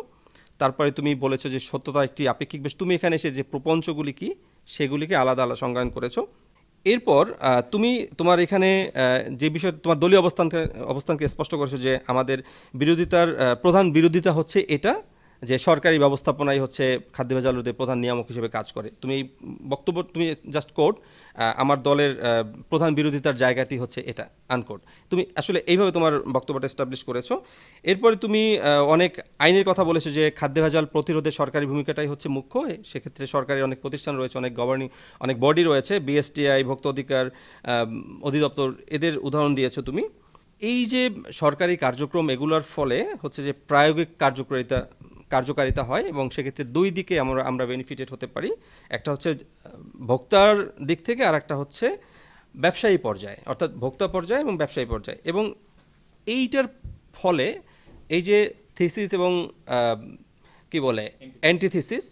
তারপরে তুমি বলেছো যে সত্যতা একটি আপেক্ষিক বেশ, তুমি এখানে এসে যে প্রপঞ্চগুলি কি সেগুলিকে আলাদা আলাদা সংজ্ঞায়ন করেছো। এরপর তুমি তোমার এখানে যে বিষয়, তোমার দলীয় অবস্থানকে স্পষ্ট করেছো, যে আমাদের প্রধান বিরোধিতা হচ্ছে এটা, যে সরকারি ব্যবস্থাপনাই হচ্ছে খাদ্য ভেজাল রোধে প্রধান নিয়ামক হিসেবে কাজ করে। তুমি এই বক্তব্য তুমি জাস্ট কোড, আমার দলের প্রধান বিরোধিতার জায়গাটি হচ্ছে এটা, আনকোড। তুমি আসলে এইভাবে তোমার বক্তব্যটা এস্টাবলিশ করেছো। এরপরে তুমি অনেক আইনের কথা বলেছো, যে খাদ্য ভেজাল প্রতিরোধে সরকারি ভূমিকাটাই হচ্ছে মুখ্য। সেক্ষেত্রে সরকারি অনেক প্রতিষ্ঠান রয়েছে, অনেক বডি রয়েছে, বিএসটিআই, ভোক্তা অধিকার অধিদপ্তর, এদের উদাহরণ দিয়েছো তুমি। এই যে সরকারি কার্যক্রম, এগুলোর ফলে হচ্ছে যে প্রায়োগিক কার্যকারিতা হয়, এবং সেক্ষেত্রে দুই দিকে আমরা বেনিফিটেড হতে পারি। একটা হচ্ছে ভোক্তার দিক থেকে, আর একটা হচ্ছে ব্যবসায়ী পর্যায়ে, অর্থাৎ ভোক্তা পর্যায়ে এবং ব্যবসায়ী পর্যায়ে। এবং এইটার ফলে এই যে থিসিস এবং কি বলে অ্যান্টিথিসিস,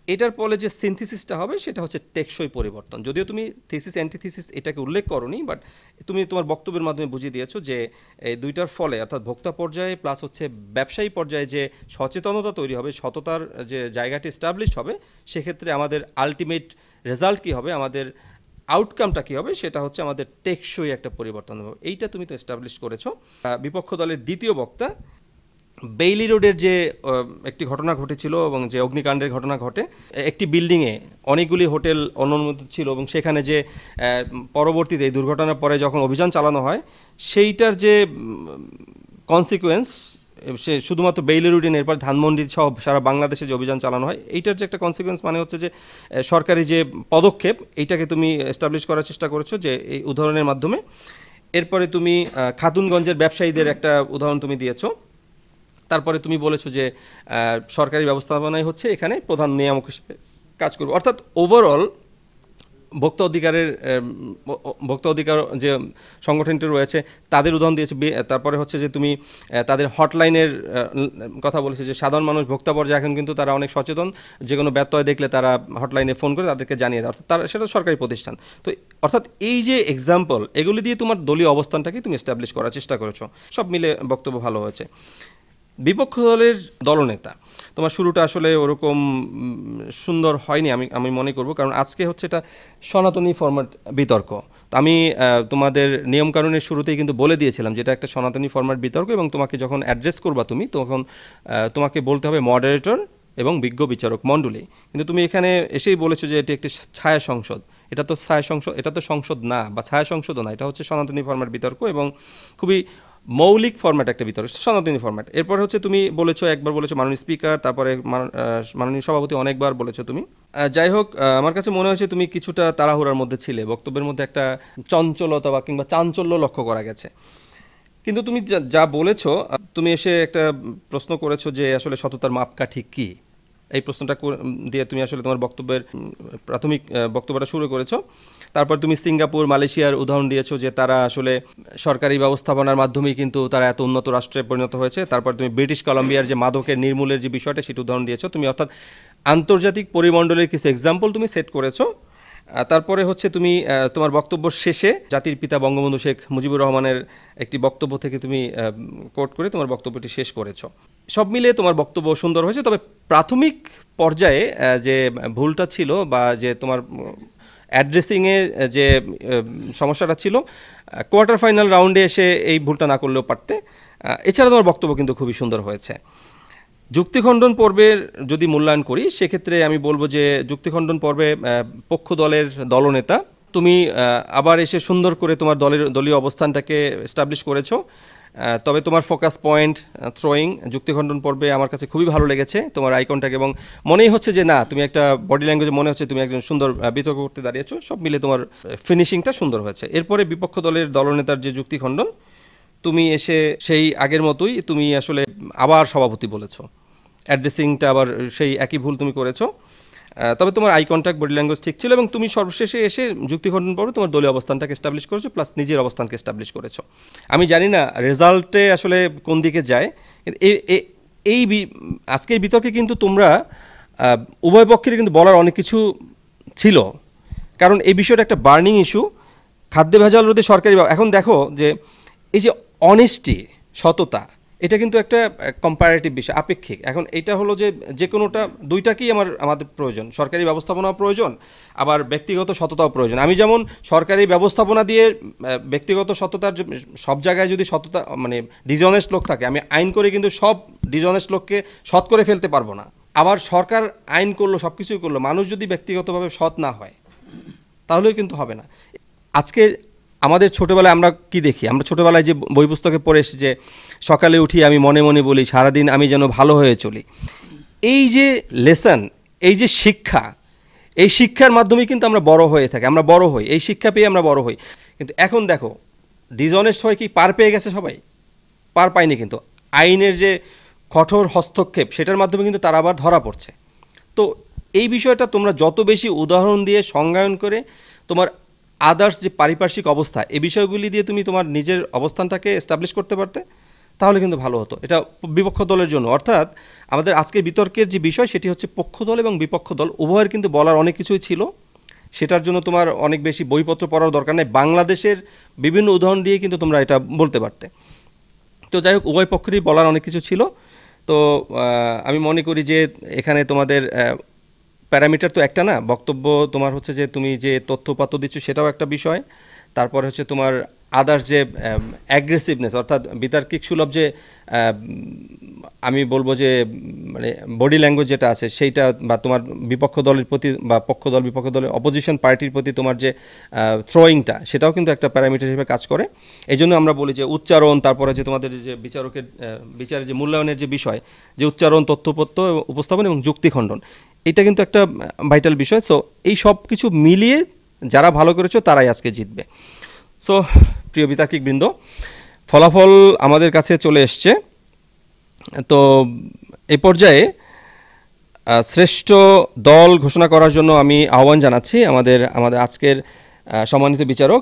এটার ফলে যে সিনথিসিসটা হবে সেটা হচ্ছে টেকসই পরিবর্তন। যদিও তুমি থিসিস অ্যান্টিথিসিস এটাকে উল্লেখ করোনি, বাট তুমি তোমার বক্তব্যের মাধ্যমে বুঝিয়ে দিয়েছো যে এই দুইটার ফলে অর্থাৎ ভোক্তা পর্যায়ে প্লাস হচ্ছে ব্যবসায়ী পর্যায়ে যে সচেতনতা তৈরি হবে, সততার যে জায়গাটি এস্টাবলিশড হবে, সেক্ষেত্রে আমাদের আলটিমেট রেজাল্ট কী হবে, আমাদের আউটকামটা কী হবে, সেটা হচ্ছে আমাদের টেকসই একটা পরিবর্তন হবে। এইটা তুমি তো এস্টাবলিশ করেছো। বিপক্ষ দলের দ্বিতীয় বক্তা বেইলি রোডের যে একটি ঘটনা ঘটেছিল এবং যে অগ্নিকাণ্ডের ঘটনা ঘটে, একটি বিল্ডিংয়ে অনেকগুলি হোটেল অনুমোদিত ছিল এবং সেখানে যে পরবর্তীতে এই দুর্ঘটনার পরে যখন অভিযান চালানো হয় সেইটার যে কনসিকুয়েন্স, সে শুধুমাত্র বেইলি রোডে এরপর ধানমন্ডি সহ সারা বাংলাদেশে যে অভিযান চালানো হয়, এইটার যে একটা কনসিকুয়েন্স মানে হচ্ছে যে সরকারি যে পদক্ষেপ এইটাকে তুমি এস্টাবলিশ করার চেষ্টা করেছো যে এই উদাহরণের মাধ্যমে। এরপরে তুমি খাতুনগঞ্জের ব্যবসায়ীদের একটা উদাহরণ তুমি দিয়েছো। তারপরে তুমি বলেছো যে সরকারি ব্যবস্থাপনায় হচ্ছে এখানে প্রধান নিয়ামক হিসেবে কাজ করবে, অর্থাৎ ওভারঅল ভোক্তা অধিকার যে সংগঠনটি রয়েছে তাদের উদাহরণ দিয়েছে। তারপরে হচ্ছে যে তুমি তাদের হটলাইনের কথা বলেছে যে সাধারণ মানুষ ভোক্তা পর্যায়ে এখন কিন্তু তারা অনেক সচেতন, যে কোনো ব্যত্যয় দেখলে তারা হটলাইনে ফোন করে তাদেরকে জানিয়ে দেয়, অর্থাৎ তারা সেটা সরকারি প্রতিষ্ঠান। তো অর্থাৎ এই যে এক্সাম্পল, এগুলি দিয়ে তোমার দলীয় অবস্থানটাকে তুমি এস্টাবলিশ করার চেষ্টা করেছো। সব মিলে বক্তব্য ভালো হয়েছে। বিপক্ষ দলের দলনেতা, তোমার শুরুটা আসলে ওরকম সুন্দর হয়নি আমি মনে করব, কারণ আজকে হচ্ছে এটা সনাতনী ফরম্যাট বিতর্ক। তো আমি তোমাদের নিয়মকানুনের শুরুতেই কিন্তু বলে দিয়েছিলাম যেটা একটা সনাতনী ফরম্যাট বিতর্ক, এবং তোমাকে যখন অ্যাড্রেস করবা তুমি তখন তোমাকে বলতে হবে মডারেটর এবং বিজ্ঞ বিচারক মণ্ডলী। কিন্তু তুমি এখানে এসেই বলেছো যে এটি একটি ছায়া সংসদ। এটা তো ছায়া সংসদ, এটা তো সংসদ না বা ছায়া সংসদও না, এটা হচ্ছে সনাতনী ফরম্যাট বিতর্ক এবং খুবই মৌলিক ফরম্যাট একটা বিতর্ক, সনাতনী ফরম্যাট। এরপর হচ্ছে তুমি বলেছো, একবার বলেছো মাননীয় স্পিকার, তারপরে মাননীয় সভাপতি, অনেকবার বলেছো তুমি। যাই হোক, আমার কাছে মনে হয়েছে তুমি কিছুটা তাড়াহুড়ার মধ্যে ছিলে, বক্তব্যের মধ্যে একটা চঞ্চলতা বা কিংবা চাঞ্চল্য লক্ষ্য করা গেছে। কিন্তু তুমি যা বলেছো, তুমি এসে একটা প্রশ্ন করেছো যে আসলে সততার মাপকাঠি কী, এই প্রশ্নটা দিয়ে তুমি আসলে তোমার বক্তব্যের প্রাথমিক বক্তব্যটা শুরু করেছো। তারপর তুমি সিঙ্গাপুর, মালয়েশিয়ার উদাহরণ দিয়েছো যে তারা আসলে সরকারি ব্যবস্থাপনার মাধ্যমেই কিন্তু তারা এত উন্নত রাষ্ট্রে পরিণত হয়েছে। তারপর তুমি ব্রিটিশ কলাম্বিয়ার যে মাদকের নির্মূলের যে বিষয়টা সেটা উদাহরণ দিয়েছো তুমি, অর্থাৎ আন্তর্জাতিক পরিমণ্ডলের কিছু এক্সাম্পল তুমি সেট করেছো। তারপরে হচ্ছে তুমি তোমার বক্তব্য শেষে জাতির পিতা বঙ্গবন্ধু শেখ মুজিবুর রহমানের একটি বক্তব্য থেকে তুমি কোট করে তোমার বক্তব্যটি শেষ করেছো। সব মিলিয়ে তোমার বক্তব্য সুন্দর হয়েছে, তবে প্রাথমিক পর্যায়ে যে ভুলটা ছিল বা যে তোমার অ্যাড্রেসিংয়ে যে সমস্যাটা ছিল, কোয়ার্টার ফাইনাল রাউন্ডে এসে এই ভুলটা না করলেও পারতে। এছাড়া তোমার বক্তব্য কিন্তু খুবই সুন্দর হয়েছে। যুক্তিখণ্ডন পর্বের যদি মূল্যায়ন করি সেক্ষেত্রে আমি বলবো যে যুক্তিখণ্ডন পর্বে পক্ষ দলের দলনেতা তুমি আবার এসে সুন্দর করে তোমার দলীয় অবস্থানটাকে এস্টাবলিশ করেছো। তবে তোমার ফোকাস পয়েন্ট থ্রোয়িং যুক্তিখণ্ডন পর্বে আমার কাছে খুবই ভালো লেগেছে, তোমার আই কন্ট্যাক্ট, এবং মনেই হচ্ছে যে না, তুমি একটা বডি ল্যাঙ্গুয়েজে মনে হচ্ছে তুমি একজন সুন্দর বিতর্ক করতে দাঁড়িয়েছো। সব মিলে তোমার ফিনিশিংটা সুন্দর হয়েছে। এরপরে বিপক্ষ দলের দলনেতার যে যুক্তিখণ্ডন, তুমি এসে সেই আগের মতোই তুমি আসলে আবার সভাপতি বলেছো, অ্যাড্রেসিংটা আবার সেই একই ভুল তুমি করেছো। তবে তোমার আই কন্ট্যাক্ট, বডি ল্যাঙ্গুয়েজ ঠিক ছিল এবং তুমি সর্বশেষে এসে যুক্তিখণ্ডন পর্বে তোমার দলীয় অবস্থানটাকে এস্টাবলিশ করেছো, প্লাস নিজের অবস্থানকে এস্টাবলিশ করেছো। আমি জানি না রেজাল্টে আসলে কোন দিকে যায়, এই আজকের বিতর্কে কিন্তু তোমরা উভয় পক্ষের কিন্তু বলার অনেক কিছু ছিল, কারণ এই বিষয়টা একটা বার্নিং ইস্যু। খাদ্য ভেজাল রোধে সরকারি, এখন দেখো যে এই যে অনেস্টি, সততা, এটা কিন্তু একটা কম্পারেটিভ বিষয়, আপেক্ষিক। এখন এটা হলো যে কোনোটা দুইটাকেই আমাদের প্রয়োজন, সরকারি ব্যবস্থাপনাও প্রয়োজন, আবার ব্যক্তিগত সততাও প্রয়োজন। আমি যেমন সরকারি ব্যবস্থাপনা দিয়ে ব্যক্তিগত সততার সব জায়গায় যদি সততা মানে ডিসঅনেস্ট লোক থাকে, আমি আইন করে কিন্তু সব ডিসঅনেস্ট লোককে সৎ করে ফেলতে পারবো না। আবার সরকার আইন করলো, সব কিছুই করলো, মানুষ যদি ব্যক্তিগতভাবে সৎ না হয় তাহলেও কিন্তু হবে না। আজকে আমাদের ছোটোবেলায় আমরা কি দেখি, আমরা ছোটোবেলায় যে বই পুস্তকে পড়ে এসেছি যে সকালে উঠি আমি মনে মনে বলি সারাদিন আমি যেন ভালো হয়ে চলি, এই যে লেসন, এই যে শিক্ষা, এই শিক্ষার মাধ্যমেই কিন্তু আমরা বড় হয়ে থাকি, আমরা বড় হই, এই শিক্ষা পেয়ে আমরা বড় হই। কিন্তু এখন দেখো ডিসঅনেস্ট হয় কি পার পেয়ে গেছে সবাই, পার পায়নি, কিন্তু আইনের যে কঠোর হস্তক্ষেপ সেটার মাধ্যমে কিন্তু তারা আবার ধরা পড়ছে। তো এই বিষয়টা তোমরা যত বেশি উদাহরণ দিয়ে সংজ্ঞায়ন করে তোমার আদার্স যে পারিপার্শ্বিক অবস্থা, এই বিষয়গুলি দিয়ে তুমি তোমার নিজের অবস্থানটাকে এস্টাবলিশ করতে পারতে, তাহলে কিন্তু ভালো হতো, এটা বিপক্ষ দলের জন্য। অর্থাৎ আমাদের আজকের বিতর্কের যে বিষয় সেটি হচ্ছে পক্ষ দল এবং বিপক্ষ দল উভয়ের কিন্তু বলার অনেক কিছুই ছিল, সেটার জন্য তোমার অনেক বেশি বইপত্র পড়ার দরকার নেই, বাংলাদেশের বিভিন্ন উদাহরণ দিয়ে কিন্তু তোমরা এটা বলতে পারতে। তো যাই হোক, উভয় পক্ষেরই বলার অনেক কিছু ছিল। তো আমি মনে করি যে এখানে তোমাদের প্যারামিটার তো একটা না, বক্তব্য তোমার হচ্ছে যে তুমি যে তথ্যপাত্র দিচ্ছ সেটাও একটা বিষয়, তারপরে হচ্ছে তোমার আদার্স যে অ্যাগ্রেসিভনেস অর্থাৎ বিতার্কিক সুলভ যে আমি বলবো যে মানে বডি ল্যাঙ্গুয়েজ যেটা আছে সেইটা, বা তোমার বিপক্ষ দলের প্রতি বা পক্ষ দল বিপক্ষ দলের অপোজিশন পার্টির প্রতি তোমার যে থ্রোয়িংটা, সেটাও কিন্তু একটা প্যারামিটার হিসেবে কাজ করে। এই জন্য আমরা বলি যে উচ্চারণ, তারপরে যে তোমাদের যে বিচারের যে মূল্যায়নের যে বিষয়, যে উচ্চারণ, তথ্যপত্র উপস্থাপন এবং যুক্তি খণ্ডন, এটা কিন্তু একটা ভাইটাল বিষয়। সো এই সব কিছু মিলিয়ে যারা ভালো করেছো তারাই আজকে জিতবে। সো প্রিয় বিতার্কিক বৃন্দ, ফলাফল আমাদের কাছে চলে এসছে। তো এই পর্যায়ে শ্রেষ্ঠ দল ঘোষণা করার জন্য আমি আহ্বান জানাচ্ছি আমাদের আজকের সম্মানিত বিচারক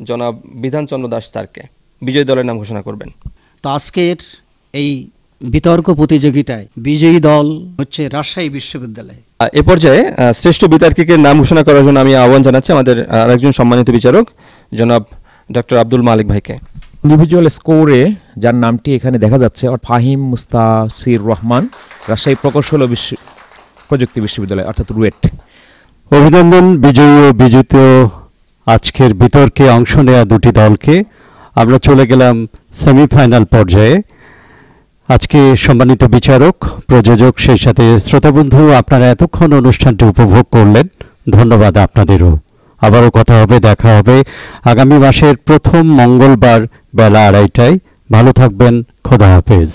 জনাব বিধানচন্দ্র দাস স্যারকে। বিজয়ী দলের নাম ঘোষণা করবেন। তো আজকের এই বিতর্ক প্রতিযোগিতায় বিজয়ী দল হচ্ছে রাজশাহী বিশ্ববিদ্যালয়। এ পর্যায়ে শ্রেষ্ঠ বিতার্কিকের নাম ঘোষণা করার জন্য আমি আহ্বান জানাচ্ছি আমাদের আরেকজন সম্মানিত বিচারক জনাব ডক্টর আব্দুল মালিক ভাইকে। ইন্ডিভিজুয়াল স্কোরে যার নামটি এখানে দেখা যাচ্ছে ফাহিম মুস্তাসির রহমান, রাজশাহী প্রকৌশল ও প্রযুক্তি বিশ্ববিদ্যালয় অর্থাৎ রুয়েট। অভিনন্দন বিজয়ী ও বিজিত আজকের বিতর্কে অংশ নেওয়া দুটি দলকে। আমরা চলে গেলাম সেমিফাইনাল পর্যায়ে। আজকে সম্মানিত বিচারক, প্রযোজক, সেই সাথে শ্রোতাবন্ধু, আপনারা এতক্ষণ অনুষ্ঠানটি উপভোগ করলেন, ধন্যবাদ আপনাদেরও। আবারও কথা হবে, দেখা হবে আগামী মাসের প্রথম মঙ্গলবার বেলা 2:30টায়। ভালো থাকবেন, খোদা হাফেজ।